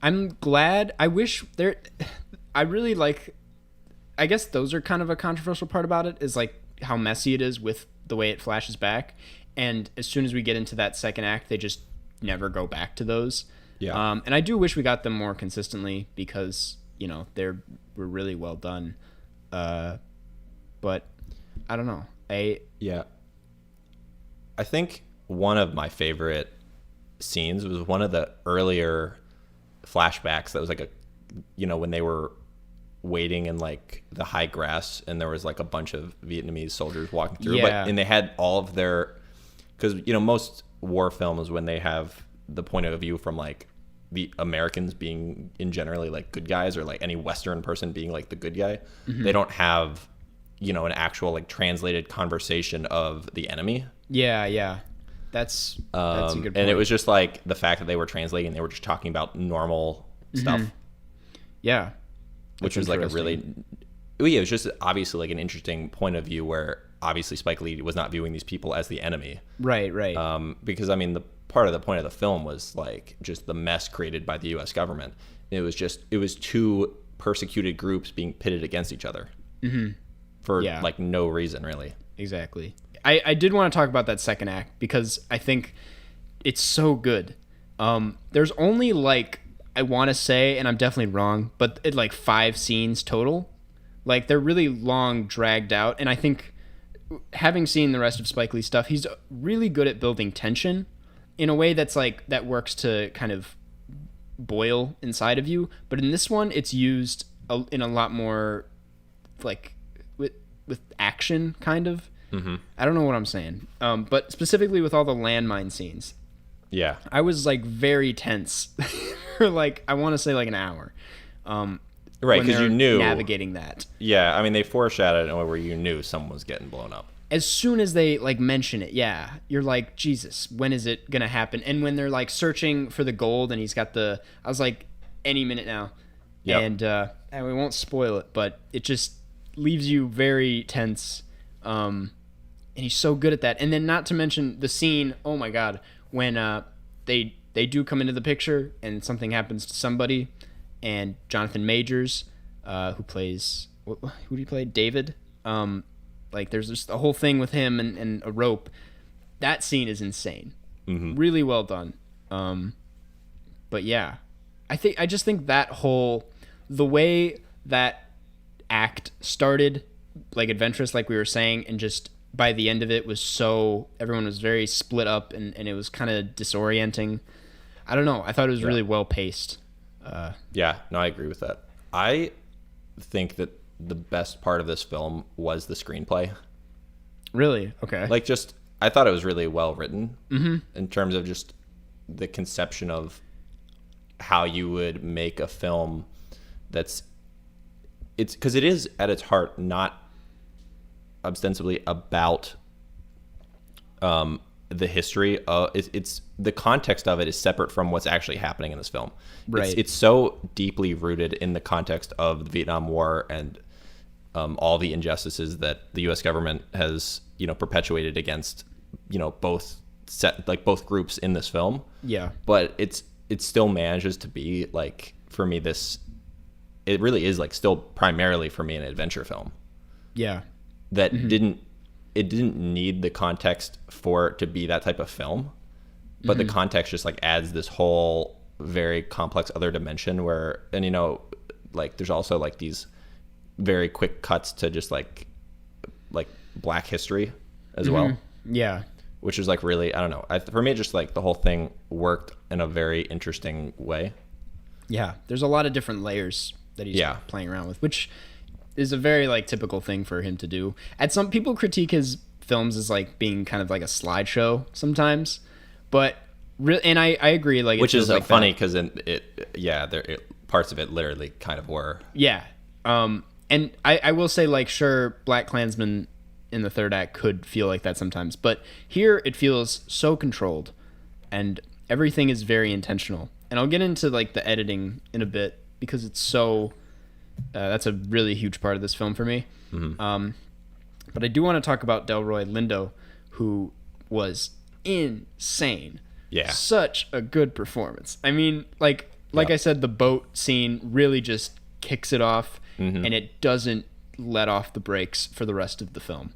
B: I'm glad. I wish there. I really like. I guess those are kind of a controversial part about it, is like how messy it is with the way it flashes back. And as soon as we get into that second act, they just never go back to those.
C: Yeah.
B: And I do wish we got them more consistently because, were really well done. But I don't know.
C: Yeah. I think one of my favorite scenes was one of the earlier flashbacks that was like when they were waiting in like the high grass and there was like a bunch of Vietnamese soldiers walking through.
B: Yeah.
C: And they had all of their, because most war films, when they have the point of view from like the Americans being in generally like good guys, or like any Western person being like the good guy, they don't have an actual like translated conversation of the enemy.
B: Yeah. That's a good point.
C: And it was just like the fact that they were translating, they were just talking about normal stuff.
B: Yeah.
C: Which was like a really, it was just obviously like an interesting point of view where obviously Spike Lee was not viewing these people as the enemy.
B: Right.
C: Because I mean, the part of the point of the film was like just the mess created by the U.S. government. It was two persecuted groups being pitted against each other for like no reason, really.
B: Exactly. I did want to talk about that second act because I think it's so good. There's only like, I want to say, and I'm definitely wrong, but it like 5 scenes total. Like they're really long, dragged out, and I think having seen the rest of Spike Lee's stuff, he's really good at building tension in a way that's like that works to kind of boil inside of you. But in this one, it's used in a lot more like with action kind of. I don't know what I'm saying, but specifically with all the landmine scenes.
C: Yeah,
B: I was like very tense for like I want to say like an hour.
C: Right, because you knew
B: navigating that.
C: Yeah, I mean they foreshadowed it in a way where you knew someone was getting blown up.
B: As soon as they like mention it, you're like, Jesus, when is it gonna happen? And when they're like searching for the gold, and he's got I was like, any minute now. Yep. And we won't spoil it, but it just leaves you very tense. And he's so good at that. And then not to mention the scene, oh my God, when they do come into the picture and something happens to somebody, and Jonathan Majors, who plays, who do you play? David? Like there's just a whole thing with him and a rope. That scene is insane. Really well done. But yeah, I just think the way that act started, like adventurous, like we were saying, and just by the end of it everyone was very split up and it was kind of disorienting. I don't know. I thought it was really well paced.
C: Yeah, no, I agree with that. I think that the best part of this film was the screenplay.
B: Really? Okay.
C: Like I thought it was really well written in terms of just the conception of how you would make a film it's because it is at its heart not ostensibly about the history of it's the context of it is separate from what's actually happening in this film.
B: Right.
C: It's so deeply rooted in the context of the Vietnam War and all the injustices that the U.S. government has perpetuated against both groups in this film.
B: Yeah.
C: But it still manages to be like, for me, it really is like still primarily for me an adventure film.
B: Yeah.
C: That didn't need the context for it to be that type of film, but the context just like adds this whole very complex other dimension where, and like there's also like these very quick cuts to just like Black history as well.
B: Yeah.
C: Which is like really, I don't know. For me, just like the whole thing worked in a very interesting way.
B: Yeah. There's a lot of different layers that he's playing around with, which is a very like typical thing for him to do. Some people critique his films as like being kind of like a slideshow sometimes, but and I agree. Like,
C: which is
B: like
C: funny because parts of it literally kind of were.
B: Yeah. And I will say, like, sure, Black Klansman in the third act could feel like that sometimes, but here it feels so controlled and everything is very intentional. And I'll get into like the editing in a bit because it's so that's a really huge part of this film for me. But I do want to talk about Delroy Lindo, who was insane.
C: Yeah.
B: Such a good performance. I mean, like I said, the boat scene really just kicks it off, and it doesn't let off the brakes for the rest of the film.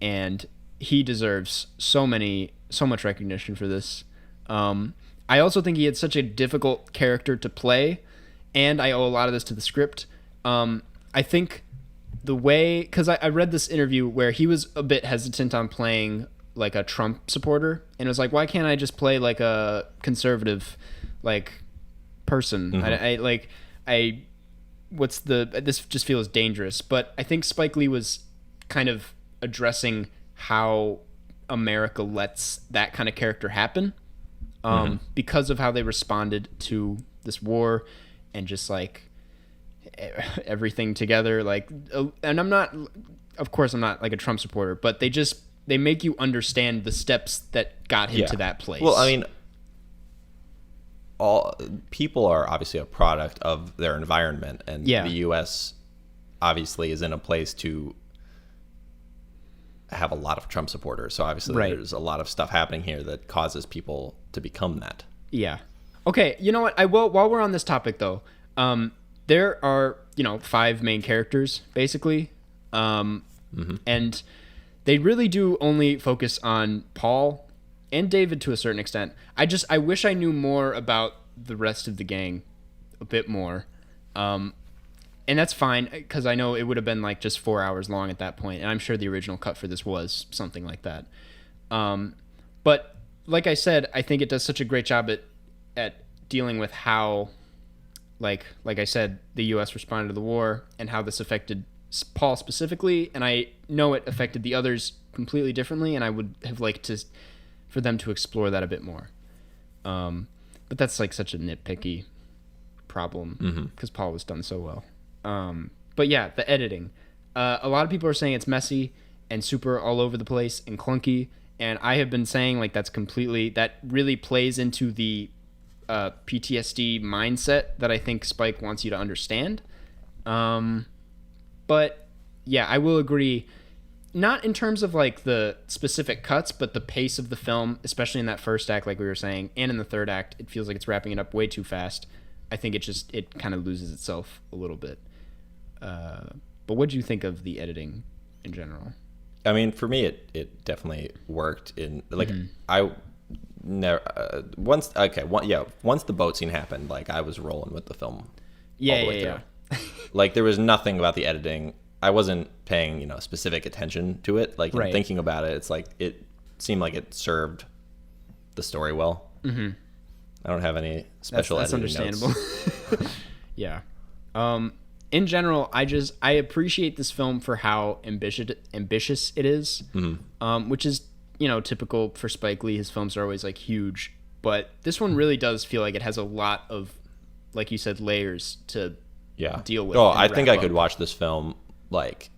B: And he deserves so much recognition for this. I also think he had such a difficult character to play, and I owe a lot of this to the script. I think the way, because I read this interview where he was a bit hesitant on playing like a Trump supporter, and it was like, why can't I just play like a conservative like person? This just feels dangerous. But I think Spike Lee was kind of addressing how America lets that kind of character happen, because of how they responded to this war and just like everything together. Like, and of course I'm not like a Trump supporter, but they make you understand the steps that got him to that place.
C: Well, I mean, all people are obviously a product of their environment, and the U.S. obviously is in a place to have a lot of Trump supporters. So obviously there's a lot of stuff happening here that causes people to become that. Yeah.
B: Okay, you know what? While we're on this topic though, there are 5 main characters basically, and they really do only focus on Paul and David to a certain extent. I wish I knew more about the rest of the gang, a bit more, and that's fine because I know it would have been like just 4 hours long at that point, and I'm sure the original cut for this was something like that. But like I said, I think it does such a great job at dealing with how, like I said, the U.S. responded to the war and how this affected Paul specifically, and I know it affected the others completely differently, and I would have liked for them to explore that a bit more. But that's like such a nitpicky problem because Paul was done so well. But yeah, the editing. A lot of people are saying it's messy and super all over the place and clunky, and I have been saying like that really plays into the PTSD mindset that I think Spike wants you to understand. But yeah, I will agree. Not in terms of like the specific cuts, but the pace of the film, especially in that first act, like we were saying, and in the third act, it feels like it's wrapping it up way too fast. I think it kind of loses itself a little bit. But what do you think of the editing in general?
C: I mean, for me, it definitely worked. I never once the boat scene happened, like I was rolling with the film all the way through. Like there was nothing about the editing. I wasn't paying specific attention to it. Like thinking about it, it's like it seemed like it served the story well. I don't have any special
B: that's
C: editing
B: understandable.
C: notes.
B: Yeah. In general, I appreciate this film for how ambitious it is, which is typical for Spike Lee. His films are always like huge, but this one really does feel like it has a lot of, like you said, layers to deal with.
C: Oh, I think I could watch this film like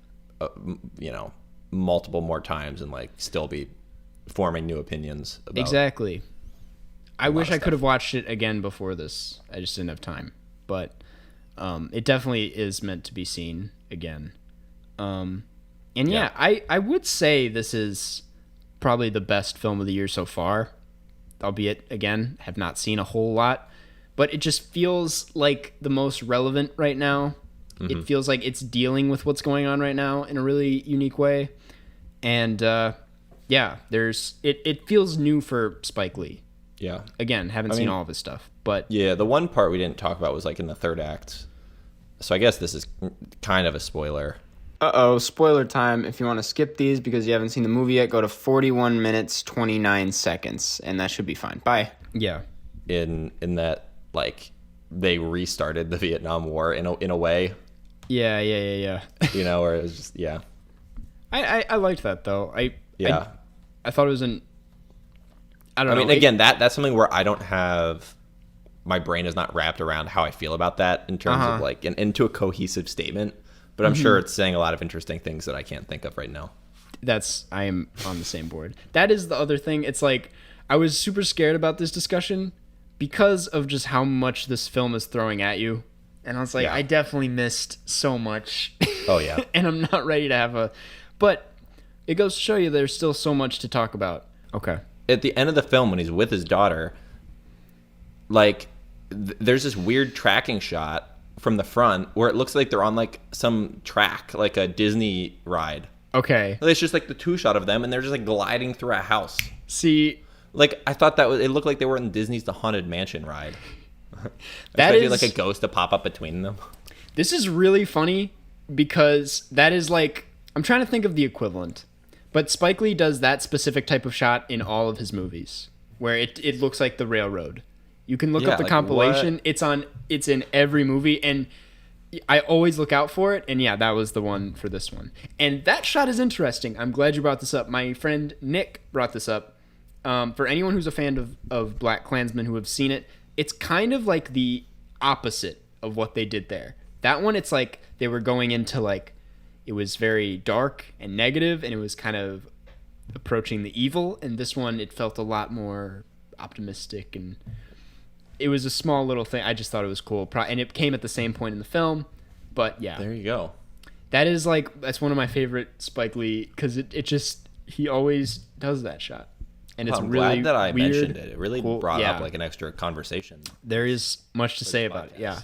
C: multiple more times and like still be forming new opinions about
B: exactly. I wish I could have watched it again before this. I just didn't have time, but it definitely is meant to be seen again. I would say this is probably the best film of the year so far, albeit again have not seen a whole lot, but it just feels like the most relevant right now. It feels like it's dealing with what's going on right now in a really unique way, and it feels new for Spike Lee.
C: Yeah.
B: Again, haven't seen all of his stuff, but
C: yeah, the one part we didn't talk about was like in the third act. So I guess this is kind of a spoiler.
B: Spoiler time. If you want to skip these because you haven't seen the movie yet, go to 41 minutes, 29 seconds, and that should be fine. Bye. Yeah.
C: In that, like, they restarted the Vietnam War in a way.
B: Yeah.
C: Where it was just, yeah.
B: I liked that, though. I thought it was I don't know.
C: I mean, again, that's something where I don't have... My brain is not wrapped around how I feel about that in terms of like into a cohesive statement, but I'm sure it's saying a lot of interesting things that I can't think of right now.
B: I am on the same board. That is the other thing. It's like I was super scared about this discussion because of just how much this film is throwing at you, and I was like, I definitely missed so much.
C: Oh yeah,
B: and I'm not ready to have but it goes to show you there's still so much to talk about. Okay.
C: at the end of the film when he's with his daughter, like there's this weird tracking shot from the front where it looks like they're on like some track, like a Disney ride.
B: Okay.
C: It's just like the two shot of them, and they're just like gliding through a house.
B: See,
C: like I thought it looked like they were in Disney's The Haunted Mansion ride.
B: That is
C: like a ghost to pop up between them.
B: This is really funny because that is like, I'm trying to think of the equivalent, but Spike Lee does that specific type of shot in all of his movies where it looks like the railroad. You can look up the compilation. What? It's in every movie, and I always look out for it. And yeah, that was the one for this one. And that shot is interesting. I'm glad you brought this up. My friend Nick brought this up. For anyone who's a fan of Black Klansman who have seen it, it's kind of like the opposite of what they did there. That one, it's like they were going into like, it was very dark and negative, and it was kind of approaching the evil. And this one, it felt a lot more optimistic, and it was a small little thing. I just thought it was cool. And it came at the same point in the film. But yeah.
C: There you go.
B: That's one of my favorite Spike Lee, because he always does that shot. And it's
C: I'm
B: really
C: glad that I
B: weird,
C: mentioned it. It really
B: cool.
C: brought up like an extra conversation.
B: There is much to say about it. Yeah.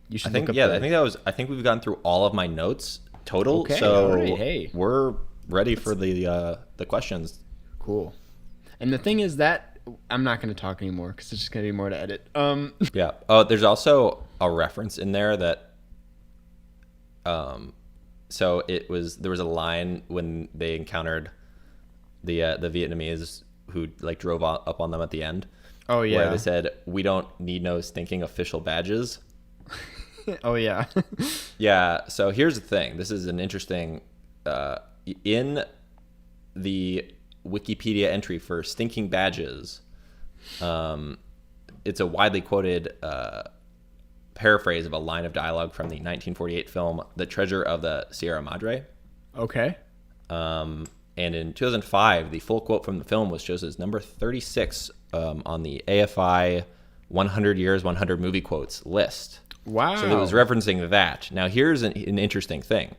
B: You should look up
C: I think we've gone through all of my notes total.
B: Okay,
C: so
B: all right, hey.
C: We're ready for the questions.
B: Cool. And the thing is that I'm not going to talk anymore because it's just going to be more to edit.
C: Yeah. Oh, there's also a reference in there that so there was a line when they encountered the Vietnamese who like drove up on them at the end.
B: Oh yeah.
C: Where they said, "We don't need no stinking official badges."
B: Oh yeah.
C: Yeah. So here's the thing. This is an interesting in the Wikipedia entry for stinking badges. It's a widely quoted paraphrase of a line of dialogue from the 1948 film "The Treasure of the Sierra Madre."
B: Okay.
C: And in 2005, the full quote from the film was chosen as number 36 on the AFI 100 Years, 100 Movie Quotes list.
B: Wow.
C: So it was referencing that. Now, here's an interesting thing.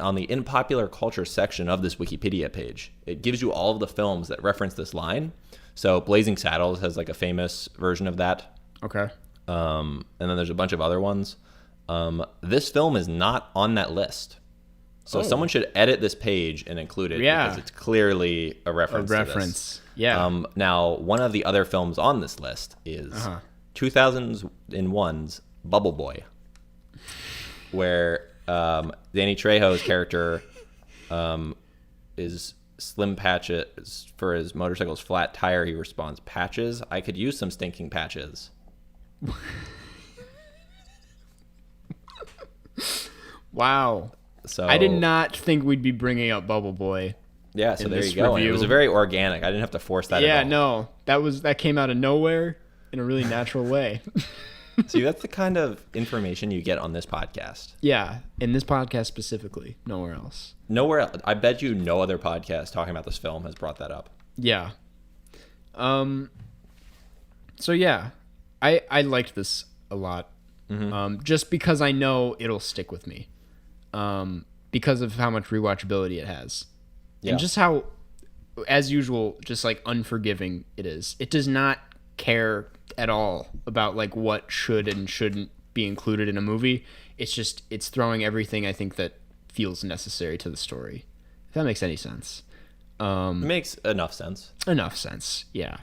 C: On the in popular culture section of this Wikipedia page, it gives you all of the films that reference this line. So Blazing Saddles has like a famous version of that.
B: Okay.
C: And then there's a bunch of other ones. This film is not on that list. So someone should edit this page and include it because it's clearly a reference to this.
B: Yeah.
C: Now, one of the other films on this list is 2001's Bubble Boy, where Danny Trejo's character is slim patches for his motorcycle's flat tire. He responds, "Patches? I could use some stinking patches."
B: Wow.
C: So
B: I did not think we'd be bringing up Bubble Boy.
C: Yeah, so there you go. And it was a very organic. I didn't have to force that at all.
B: No. That came out of nowhere in a really natural way.
C: See, that's the kind of information you get on this podcast.
B: Yeah, in this podcast specifically, nowhere else.
C: Nowhere else. I bet you no other podcast talking about this film has brought that up.
B: Yeah. So yeah, I liked this a lot. Mm-hmm. Just because I know it'll stick with me. Because of how much rewatchability it has. Yeah. And just how, as usual, just like unforgiving it is. It does not care at all about like what should and shouldn't be included in a movie. It's throwing everything I think that feels necessary to the story. If that makes any sense.
C: It makes enough sense.
B: Enough sense, yeah.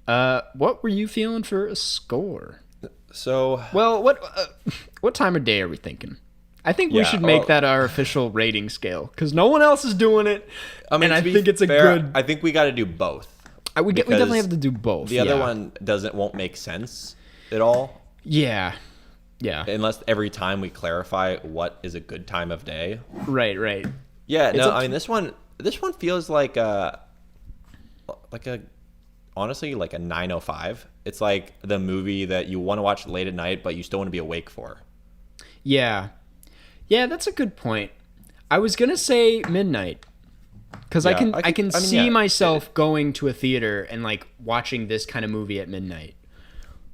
B: What were you feeling for a score?
C: So,
B: well, what time of day are we thinking? I think we should make that our official rating scale because no one else is doing it. I mean, and I think it's good.
C: I think we got to do both.
B: We definitely have to do both.
C: The other one won't make sense at all.
B: Yeah.
C: Unless every time we clarify what is a good time of day.
B: Right.
C: Yeah. I mean, this one feels like honestly like a 9:05. It's like the movie that you want to watch late at night, but you still want to be awake for.
B: Yeah, that's a good point. I was gonna say midnight. Because I can see myself going to a theater and like watching this kind of movie at midnight.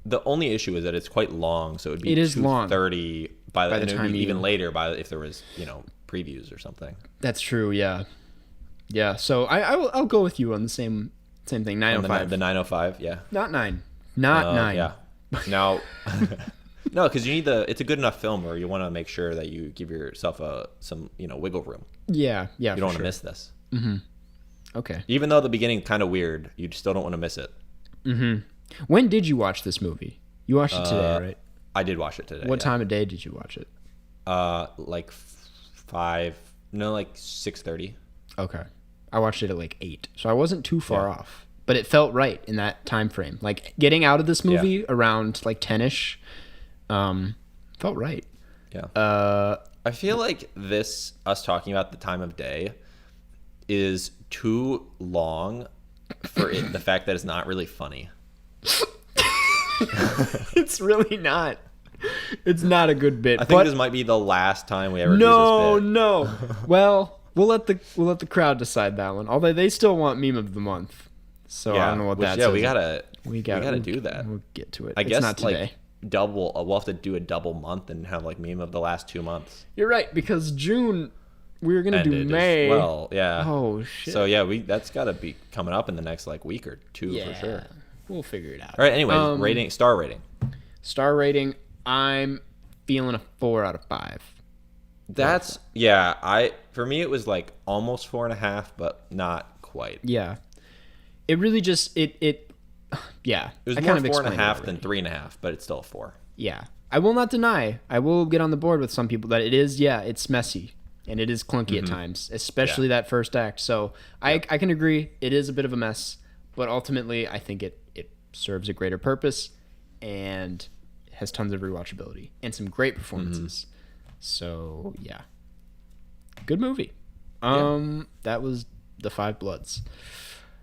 C: The only issue is that it's quite long, so it would be 2:30 by the time even later if there was previews or something.
B: That's true, yeah. Yeah. So I'll go with you on the same thing.
C: On
B: 905.
C: the 905, yeah.
B: Not 9. Not 9.
C: Yeah. Now, no, because it's a good enough film where you want to make sure that you give yourself some wiggle room.
B: Yeah.
C: You don't want to miss this.
B: Okay.
C: Even though the beginning kind of weird, you still don't want to miss it.
B: When did you watch this movie? You watched it today, right?
C: I did watch it today.
B: What time of day did you watch it?
C: Like 6:30.
B: Okay. I watched it at like 8. So I wasn't too far off. But it felt right in that time frame. Like getting out of this movie around like 10ish felt right.
C: Yeah. I feel like us talking about the time of day is too long for the fact that it's not really funny.
B: It's really not. It's not a good bit.
C: I think this might be the last time we ever do this bit.
B: No. Well, we'll let the crowd decide that one. Although they still want meme of the month. So I don't know what that says.
C: We gotta do that.
B: We'll get to it.
C: I guess
B: not today.
C: like double. We'll have to do a double month and have like meme of the last 2 months.
B: You're right, because June we were gonna do
C: Ended
B: May.
C: as well, yeah.
B: Oh shit.
C: So yeah, that's got to be coming up in the next like week or two for sure.
B: We'll figure it out.
C: All right. Anyways, star rating.
B: Star rating. I'm feeling a 4 out of 5.
C: That's for me it was like almost 4.5, but not quite.
B: Yeah. It really just it yeah.
C: It was more 4.5 than 3.5, but it's still a 4.
B: Yeah. I will not deny. I will get on the board with some people that it is, it's messy and it is clunky at times, especially that first act. So I can agree it is a bit of a mess, but ultimately I think it serves a greater purpose and has tons of rewatchability and some great performances. So yeah. Good movie. That was The Five Bloods.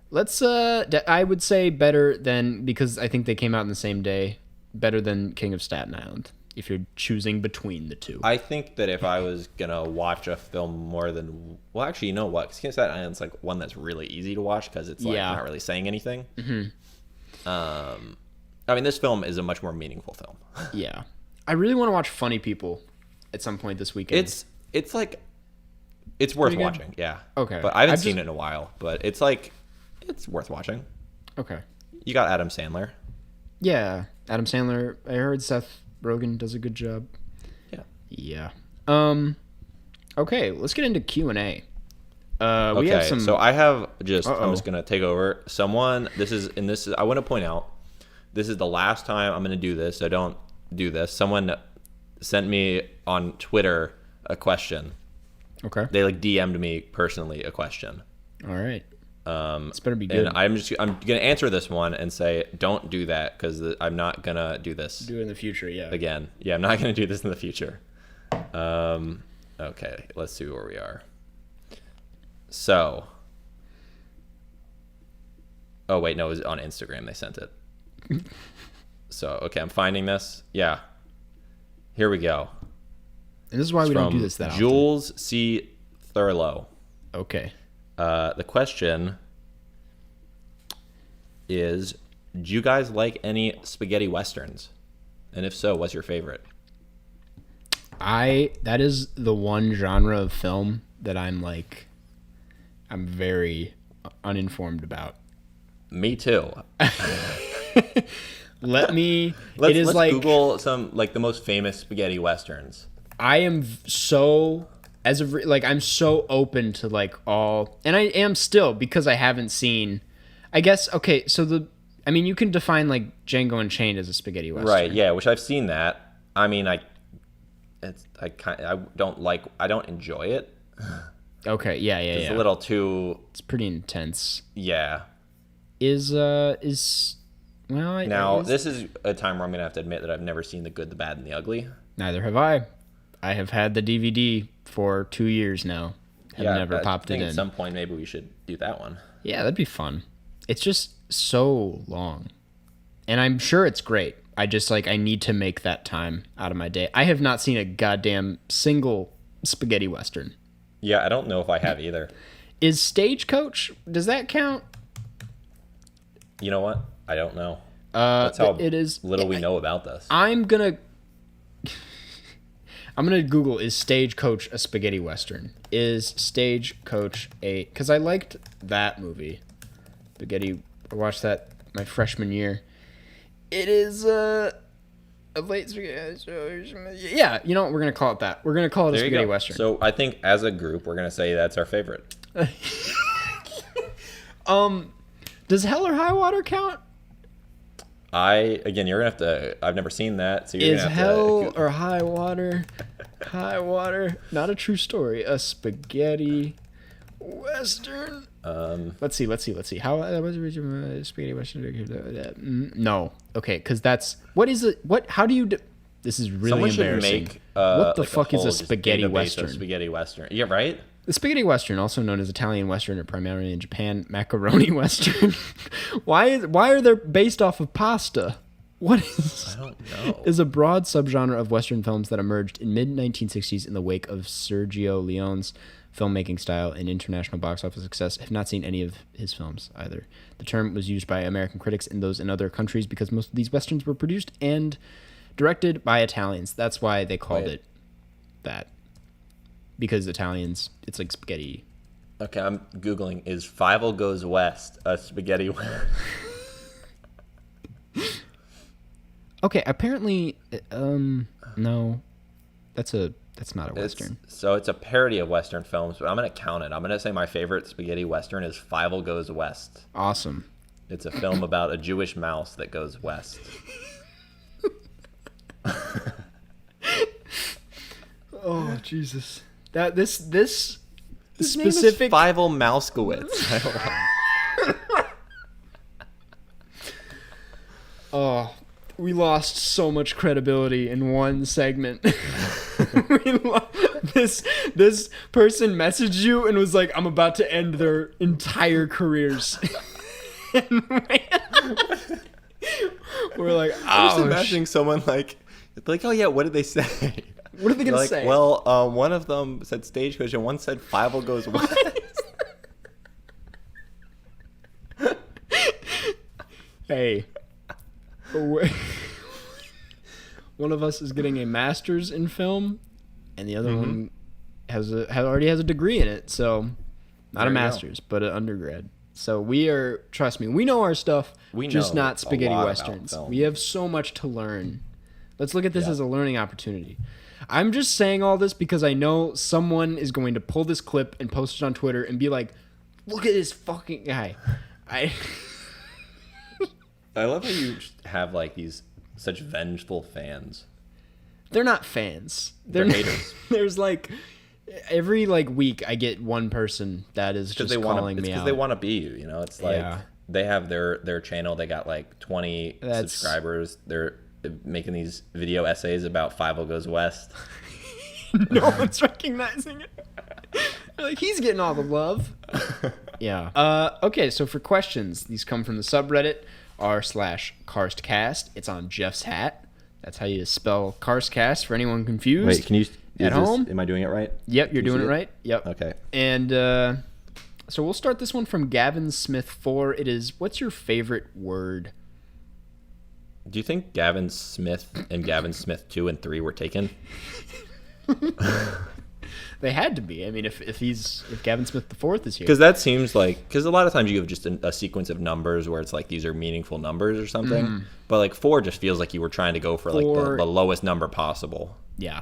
B: Let's I would say better than, because I think they came out in the same day, better than King of Staten Island if you're choosing between the two.
C: I think that if I was gonna watch a film more than, well, actually, you know what? 'Cause King of Staten Island's like one that's really easy to watch because it's like not really saying anything. I mean, this film is a much more meaningful film.
B: Yeah, I really want to watch Funny People at some point this weekend.
C: It's like it's worth watching. Yeah.
B: Okay.
C: But I haven't seen it in a while. But it's like it's worth watching.
B: Okay.
C: You got Adam Sandler.
B: Yeah, Adam Sandler. I heard Seth Rogen does a good job.
C: Yeah.
B: Okay, let's get into Q&A.
C: Okay,
B: We have some.
C: so I have just. I'm just gonna take over. I want to point out, this is the last time I'm gonna do this. So don't do this. Someone sent me on Twitter a question.
B: Okay.
C: They like DM'd me personally a question.
B: All right. This better be good.
C: And I'm gonna answer this one and say don't do that because I'm not gonna do this.
B: Do it in the future, yeah.
C: Again, yeah, I'm not gonna do this in the future. Okay, let's see where we are. So, oh wait, no, it was on Instagram. They sent it. So okay, I'm finding this. Yeah, here we go.
B: And this is why we don't do this that often.
C: Jules C. Thurlow.
B: Okay.
C: The question is, do you guys like any spaghetti westerns? And if so, what's your favorite?
B: That is the one genre of film that I'm very uninformed about.
C: Me too.
B: Let's
C: Google some like the most famous spaghetti westerns.
B: I am so I'm so open to like all, and I am still, because I haven't seen, I guess. Okay, so you can define like Django Unchained as a spaghetti western,
C: right? Yeah, which I've seen that. I mean, I don't enjoy it.
B: Okay, yeah.
C: It's a little too.
B: It's pretty intense.
C: Yeah.
B: This is
C: a time where I'm gonna have to admit that I've never seen The Good, the Bad, and the Ugly.
B: Neither have I. I have had the DVD for 2 years now. Have never popped it in.
C: At some point, maybe we should do that one.
B: Yeah, that'd be fun. It's just so long, and I'm sure it's great. I just I need to make that time out of my day. I have not seen a goddamn single spaghetti western.
C: Yeah, I don't know if I have either.
B: Is Stagecoach, does that count?
C: You know what? I don't know. That's how
B: it is
C: little we know about this.
B: I'm gonna I'm gonna Google, is Stagecoach a spaghetti western? Is Stagecoach a? Because I liked that movie, Spaghetti. I watched that my freshman year. It is a late spaghetti. Yeah, you know what? We're gonna call it that. We're gonna call it a spaghetti western.
C: So I think as a group, we're gonna say that's our favorite.
B: Does Hell or High Water count?
C: You're gonna have to. I've never seen that, so you're
B: Is
C: gonna have
B: Hell
C: to.
B: or High Water? High Water, not a true story. A spaghetti western. Let's see. How was spaghetti western? No. Okay, because that's what is it? What? How do you? This is really
C: Someone
B: embarrassing.
C: should make.
B: What the
C: like
B: fuck is
C: whole
B: a
C: just
B: spaghetti
C: database of
B: western?
C: Spaghetti western. Yeah, right.
B: The spaghetti western, also known as Italian western or primarily in Japan, macaroni western. Why are they based off of pasta? What is?
C: I don't know.
B: Is a broad subgenre of western films that emerged in mid-1960s in the wake of Sergio Leone's filmmaking style and international box office success. I have not seen any of his films either. The term was used by American critics and those in other countries because most of these westerns were produced and directed by Italians. That's why they called it that. Because Italians, it's like spaghetti.
C: Okay, I'm Googling, is Fievel Goes West a spaghetti western?
B: Okay, apparently, no, that's not a western.
C: It's a parody of western films, but I'm gonna count it. I'm gonna say my favorite spaghetti western is Fievel Goes West.
B: Awesome.
C: It's a film about a Jewish mouse that goes west.
B: Oh Jesus! This
C: His
B: specific
C: name is Fievel Mouskowitz. I don't know.
B: Oh, we lost so much credibility in one segment. This person messaged you and was like, "I'm about to end their entire careers." And we're like,
C: I'm just
B: "Oh,
C: imagining someone like, oh yeah, what did they say?
B: what are they gonna say?"
C: Well, one of them said Stagecoach and one said Fievel Goes West.
B: Hey, one of us is getting a master's in film, and the other one already has a degree in it. So, not a master's, but an undergrad. So trust me, we know our stuff.
C: We
B: just
C: know
B: not spaghetti
C: a lot
B: westerns.
C: about film.
B: We have so much to learn. Let's look at this as a learning opportunity. I'm just saying all this because I know someone is going to pull this clip and post it on Twitter and be like, "Look at this fucking guy."
C: I love how you have like these such vengeful fans.
B: They're not fans.
C: They're haters.
B: There's like every week I get one person that is just calling me out.
C: It's because they want to be you. You know, it's like they have their channel. They got like 20 subscribers. They're making these video essays about Fievel Goes West.
B: No one's recognizing it. They're like, he's getting all the love. Yeah. Okay, so for questions, these come from the subreddit r/Karstcast. It's on Jeff's hat. That's how you spell Karstcast for anyone confused.
C: Wait, can you
B: at home?
C: Am I doing it right?
B: Yep, you're doing it right. Yep.
C: Okay.
B: And so we'll start this one from Gavin Smith 4. It is, what's your favorite word?
C: Do you think Gavin Smith and Gavin Smith 2 and 3 were taken?
B: They had to be. I mean, if Gavin Smith the 4th is here.
C: Because that seems like, because a lot of times you have just a sequence of numbers where it's like these are meaningful numbers or something. But like 4 just feels like you were trying to go for like the lowest number possible.
B: Yeah.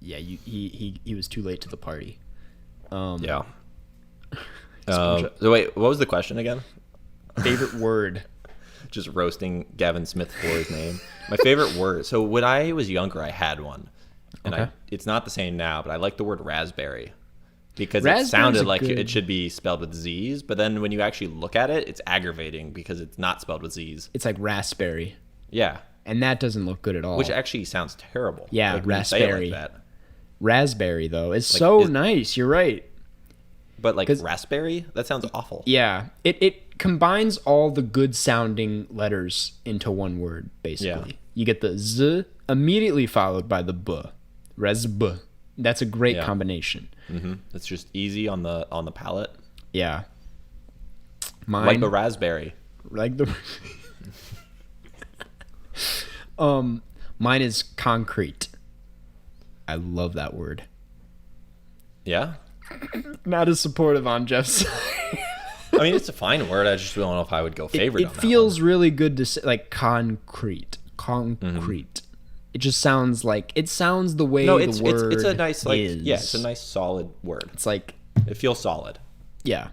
B: Yeah, he was too late to the party.
C: Yeah. So wait, what was the question again?
B: Favorite word.
C: Just roasting Gavin Smith for his name. My favorite word. So when I was younger, I had one. And it's not the same now, but I like the word raspberry. Because it sounded like it should be spelled with Z's. But then when you actually look at it, it's aggravating because it's not spelled with Z's.
B: It's like raspberry.
C: Yeah.
B: And that doesn't look good at all.
C: Which actually sounds terrible.
B: Yeah,
C: like
B: raspberry.
C: Like that.
B: Raspberry, though, is so nice. You're right.
C: But like raspberry? That sounds awful.
B: Yeah. It combines all the good sounding letters into one word, basically. Yeah. You get the Z immediately followed by the B. Resb. That's a great combination.
C: Mm-hmm. It's just easy on the palate.
B: Yeah.
C: Like the raspberry.
B: Like the mine is concrete. I love that word.
C: Yeah.
B: Not as supportive on Jeff's side.
C: I mean, it's a fine word. I just don't know if I would go favorite
B: It
C: on that
B: feels
C: one.
B: really good to say, like concrete. It just sounds like the way
C: No,
B: the word
C: it's a nice, like,
B: is.
C: yeah, it's a nice solid word.
B: It's like,
C: It feels solid.
B: yeah.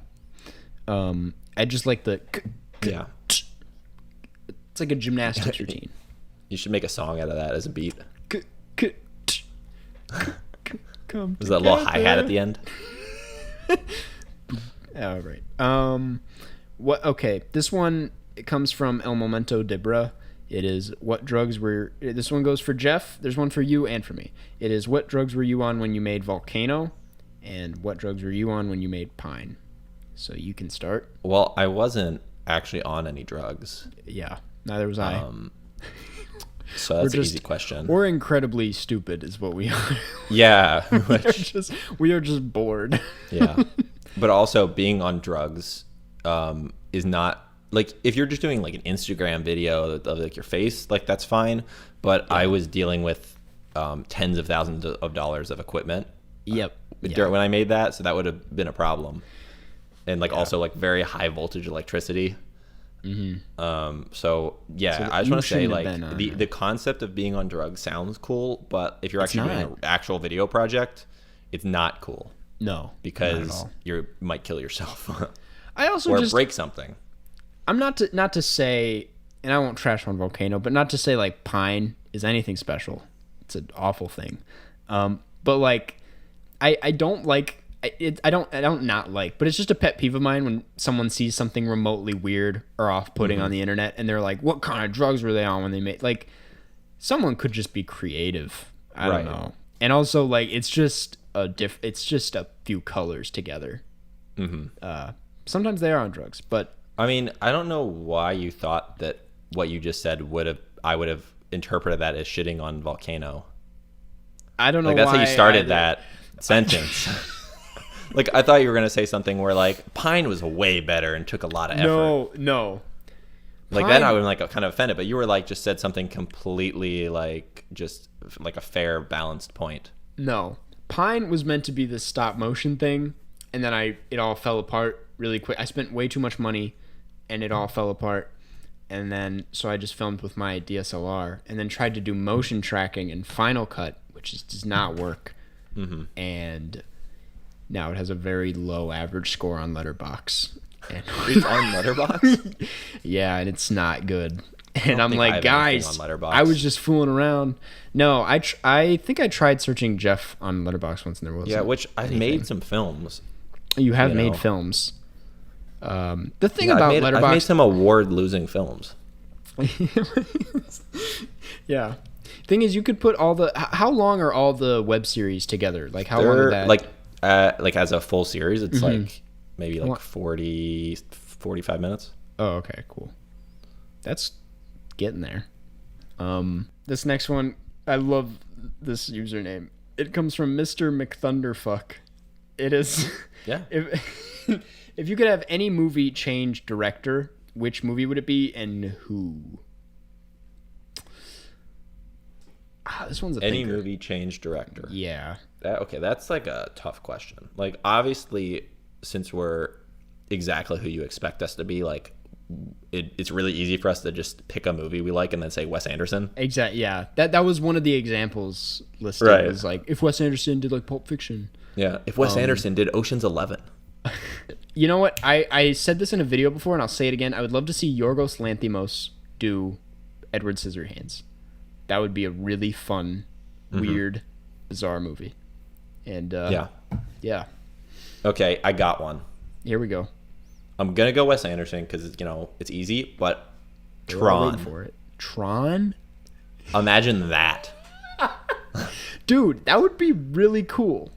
B: I just like the.
C: Yeah.
B: It's like a gymnastics routine.
C: You should make a song out of that as a beat.
B: Come
C: Is that little hi-hat at the end?
B: All right. What? Okay. This one, it comes from El Momento Dibra. It is, what drugs were... This one goes for Jeff. There's one for you and for me. It is, what drugs were you on when you made Volcano? And what drugs were you on when you made Pine? So you can start.
C: Well, I wasn't actually on any drugs.
B: Yeah. Neither was I.
C: So that's an easy question.
B: We're incredibly stupid is what we are.
C: Yeah.
B: we are just bored.
C: Yeah. But also, being on drugs is not... Like, if you're just doing, like, an Instagram video of like, your face, like, that's fine. But I was dealing with tens of thousands of dollars of equipment.
B: Yep.
C: When I made that, so that would have been a problem. And, like, also, like, very high voltage electricity. So, yeah,
B: So
C: I just want to say,
B: shouldn't have
C: like,
B: been on
C: the concept of being on drugs sounds cool, but if you're actually doing
B: not.
C: an actual video project, it's not cool.
B: No. Not at
C: Because
B: all.
C: you might kill yourself.
B: I also
C: or
B: just...
C: break something.
B: I'm not to say, and I won't trash on Volcano, but not to say like Pine is anything special. It's an awful thing. But like, I don't like it. I don't not like, but it's just a pet peeve of mine when someone sees something remotely weird or off-putting on the internet, and they're like, "What kind of drugs were they on when they made?" Like, someone could just be creative. I don't know. And also, like, it's just it's just a few colors together. Sometimes they are on drugs, but.
C: I mean, I don't know why you thought that what you just said I would have interpreted that as shitting on Volcano.
B: I don't know
C: Like, that's
B: why
C: how you started
B: either.
C: that sentence. Like, I thought you were going to say something where, like, Pine was way better and took a lot of effort.
B: No.
C: Like, then I would, like, kind of offended, but you were, like, just said something completely, like, just, like, a fair, balanced point.
B: No. Pine was meant to be this stop motion thing, and then it all fell apart really quick. I spent way too much money, and it all fell apart. And then, so I just filmed with my DSLR, and then tried to do motion tracking in Final Cut, which just does not work. And now it has a very low average score on Letterboxd. And
C: It's on Letterboxd?
B: yeah, and it's not good. And I'm
C: think I
B: like,
C: have
B: guys,
C: anything on Letterboxd.
B: I was just fooling around. No, I think I tried searching Jeff on Letterboxd once, and there wasn't.
C: Yeah, which I've made some films.
B: You have
C: you
B: made
C: know.
B: films. The thing
C: Yeah,
B: about
C: I've made
B: Letterboxd,
C: some award-losing films.
B: yeah. Thing is, you could put all the. How long are all the web series together? Like how long are
C: They're,
B: that?
C: like as a full series, it's like maybe like 40, 45 minutes.
B: Oh, okay, cool. That's getting there. This next one, I love this username. It comes from Mr. McThunderfuck. It is.
C: Yeah.
B: If you could have any movie change director, which movie would it be and who? This one's a
C: Any
B: thinker.
C: movie change director.
B: Yeah.
C: Okay, that's like a tough question. Like, obviously, since we're exactly who you expect us to be, like, it's really easy for us to just pick a movie we like and then say Wes Anderson.
B: Exactly. Yeah. That was one of the examples listed.
C: Right.
B: It was like, if Wes Anderson did like Pulp Fiction.
C: Yeah. If Wes Anderson did Ocean's 11.
B: You know what? I said this in a video before, and I'll say it again. I would love to see Yorgos Lanthimos do Edward Scissorhands. That would be a really fun, weird, bizarre movie. And yeah.
C: Okay, I got one.
B: Here we go.
C: I'm gonna go Wes Anderson because it's easy, but
B: We're all waiting
C: Tron.
B: for it. Tron?
C: Imagine that.
B: Dude, that would be really cool.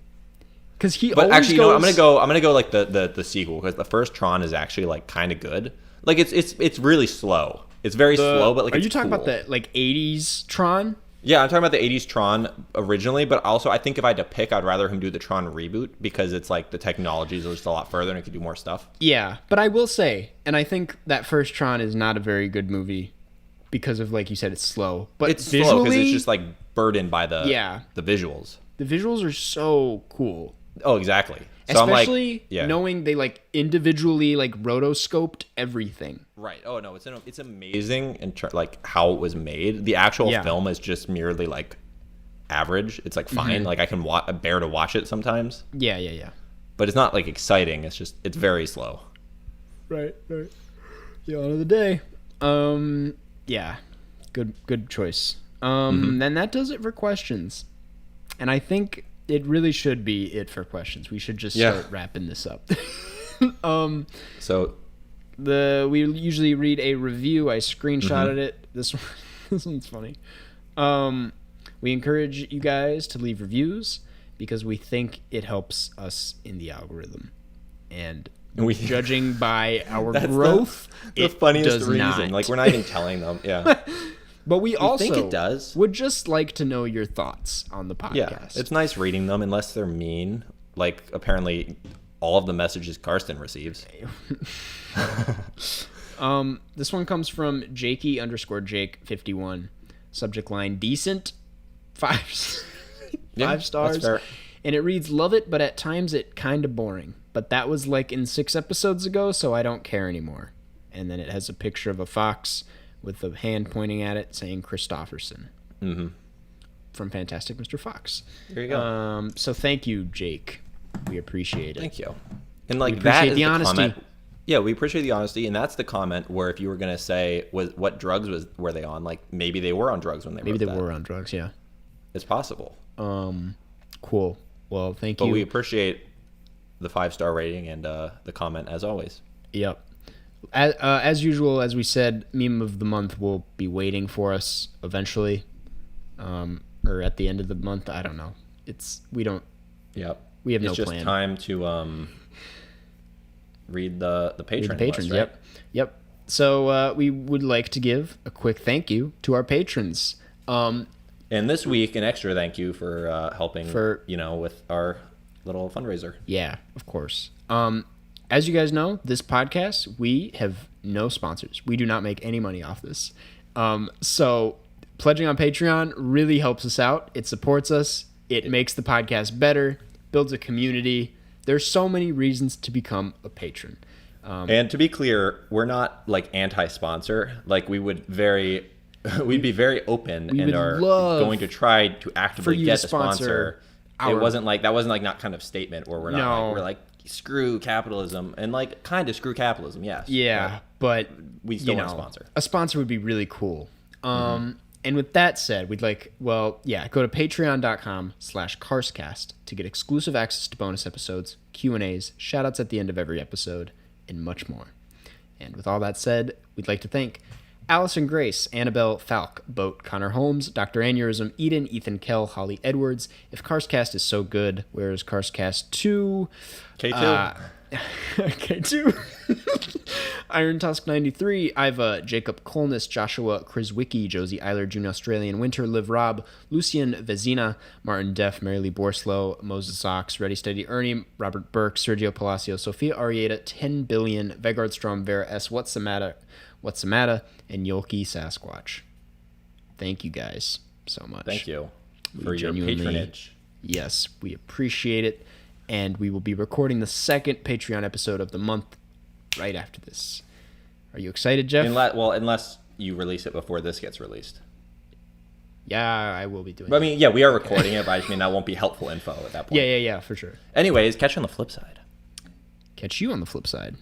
B: Because he
C: But
B: always
C: actually,
B: goes...
C: I'm gonna go like the sequel because the first Tron is actually like kind of good. Like it's really slow. It's very slow, but like
B: Are
C: it's
B: you talking
C: cool.
B: about the like 80s Tron?
C: Yeah, I'm talking about the 80s Tron originally, but also I think if I had to pick, I'd rather him do the Tron reboot because it's like the technology is just a lot further and it could do more stuff.
B: Yeah, but I will say, and I think that first Tron is not a very good movie because of, like you said, it's slow. But
C: It's
B: visually,
C: slow because it's just like burdened by the
B: Yeah.
C: the visuals.
B: The visuals are so cool.
C: Oh, exactly. So
B: Especially
C: I'm like,
B: knowing they like individually like rotoscoped everything.
C: Right. Oh no, it's amazing and like how it was made. The actual film is just merely like average. It's like fine. Like I can bear to watch it sometimes.
B: Yeah.
C: But it's not like exciting. It's very slow.
B: Right. The honor of the day. Yeah. Good choice. Then that does it for questions. And I think it really should be it for questions. We should just start wrapping this up.
C: So
B: we usually read a review. I screenshotted it. This one's funny. We encourage you guys to leave reviews because we think it helps us in the algorithm. And judging by our growth,
C: the funniest reason.
B: Not.
C: Like we're not even telling them. Yeah.
B: But we also
C: think it does.
B: Would just like to know your thoughts on the podcast.
C: Yeah, it's nice reading them unless they're mean. Like apparently all of the messages Karsten receives.
B: This one comes from Jakey_Jake51. Subject line decent. 5 stars.
C: That's fair.
B: And it reads, love it, but at times it kind of boring. But that was like in 6 episodes ago, so I don't care anymore. And then it has a picture of a fox with the hand pointing at it saying Christofferson. From Fantastic Mr. Fox.
C: There you go.
B: So thank you, Jake. We appreciate it.
C: Thank you. And like
B: we
C: that
B: appreciate
C: is
B: the
C: the
B: honesty.
C: comment. Yeah, we appreciate the honesty, and that's the comment where if you were gonna say what drugs were they on, like maybe they were on drugs when they wrote that.
B: Were on drugs, yeah.
C: It's possible.
B: Cool. Well, thank you.
C: But we appreciate the 5-star rating and the comment as always.
B: Yep. As usual, as we said, meme of the month will be waiting for us eventually, or at the end of the month. I don't know. We have no
C: It's just
B: plan.
C: time to read the patron
B: patrons.
C: list, right?
B: Yep. So we would like to give a quick thank you to our patrons.
C: And this week, an extra thank you for helping with our little fundraiser.
B: Yeah, of course. As you guys know, this podcast, we have no sponsors. We do not make any money off this. So pledging on Patreon really helps us out. It supports us. It makes the podcast better, builds a community. There's so many reasons to become a patron.
C: And to be clear, we're not like anti-sponsor. Like we'd be very open and are going to try to actively get a sponsor. It wasn't like not kind of statement where we're like screw capitalism and like kind of screw capitalism, yes.
B: Yeah, but
C: we still want a sponsor.
B: A sponsor would be really cool. And with that said, go to patreon.com/Karstcast to get exclusive access to bonus episodes, Q&As, shoutouts at the end of every episode, and much more. And with all that said, we'd like to thank Allison Grace, Annabelle Falk, Boat, Connor Holmes, Dr. Aneurysm, Eden, Ethan Kell, Holly Edwards. If Karstcast is so good, where is Karstcast 2?
C: K2.
B: K2. Iron Tusk 93, Iva, Jacob Colness, Joshua Krizwicki, Josie Eiler, June Australian, Winter, Liv Rob, Lucian Vezina, Martin Deff, Mary Lee Borslow, Moses Ox, Ready Steady Ernie, Robert Burke, Sergio Palacio, Sophia Arieta, 10 Billion, Vegard Strom, Vera S. What's the Matter, and Yolki Sasquatch. Thank you guys so much.
C: Thank you for your patronage.
B: Yes, we appreciate it. And we will be recording the second Patreon episode of the month right after this. Are you excited, Jeff?
C: Unless you release it before this gets released.
B: Yeah, I will be doing
C: it. I mean, yeah, we are recording it, but I mean, that won't be helpful info at that point.
B: Yeah, for sure.
C: Anyways, catch you on the flip side.
B: Catch you on the flip side.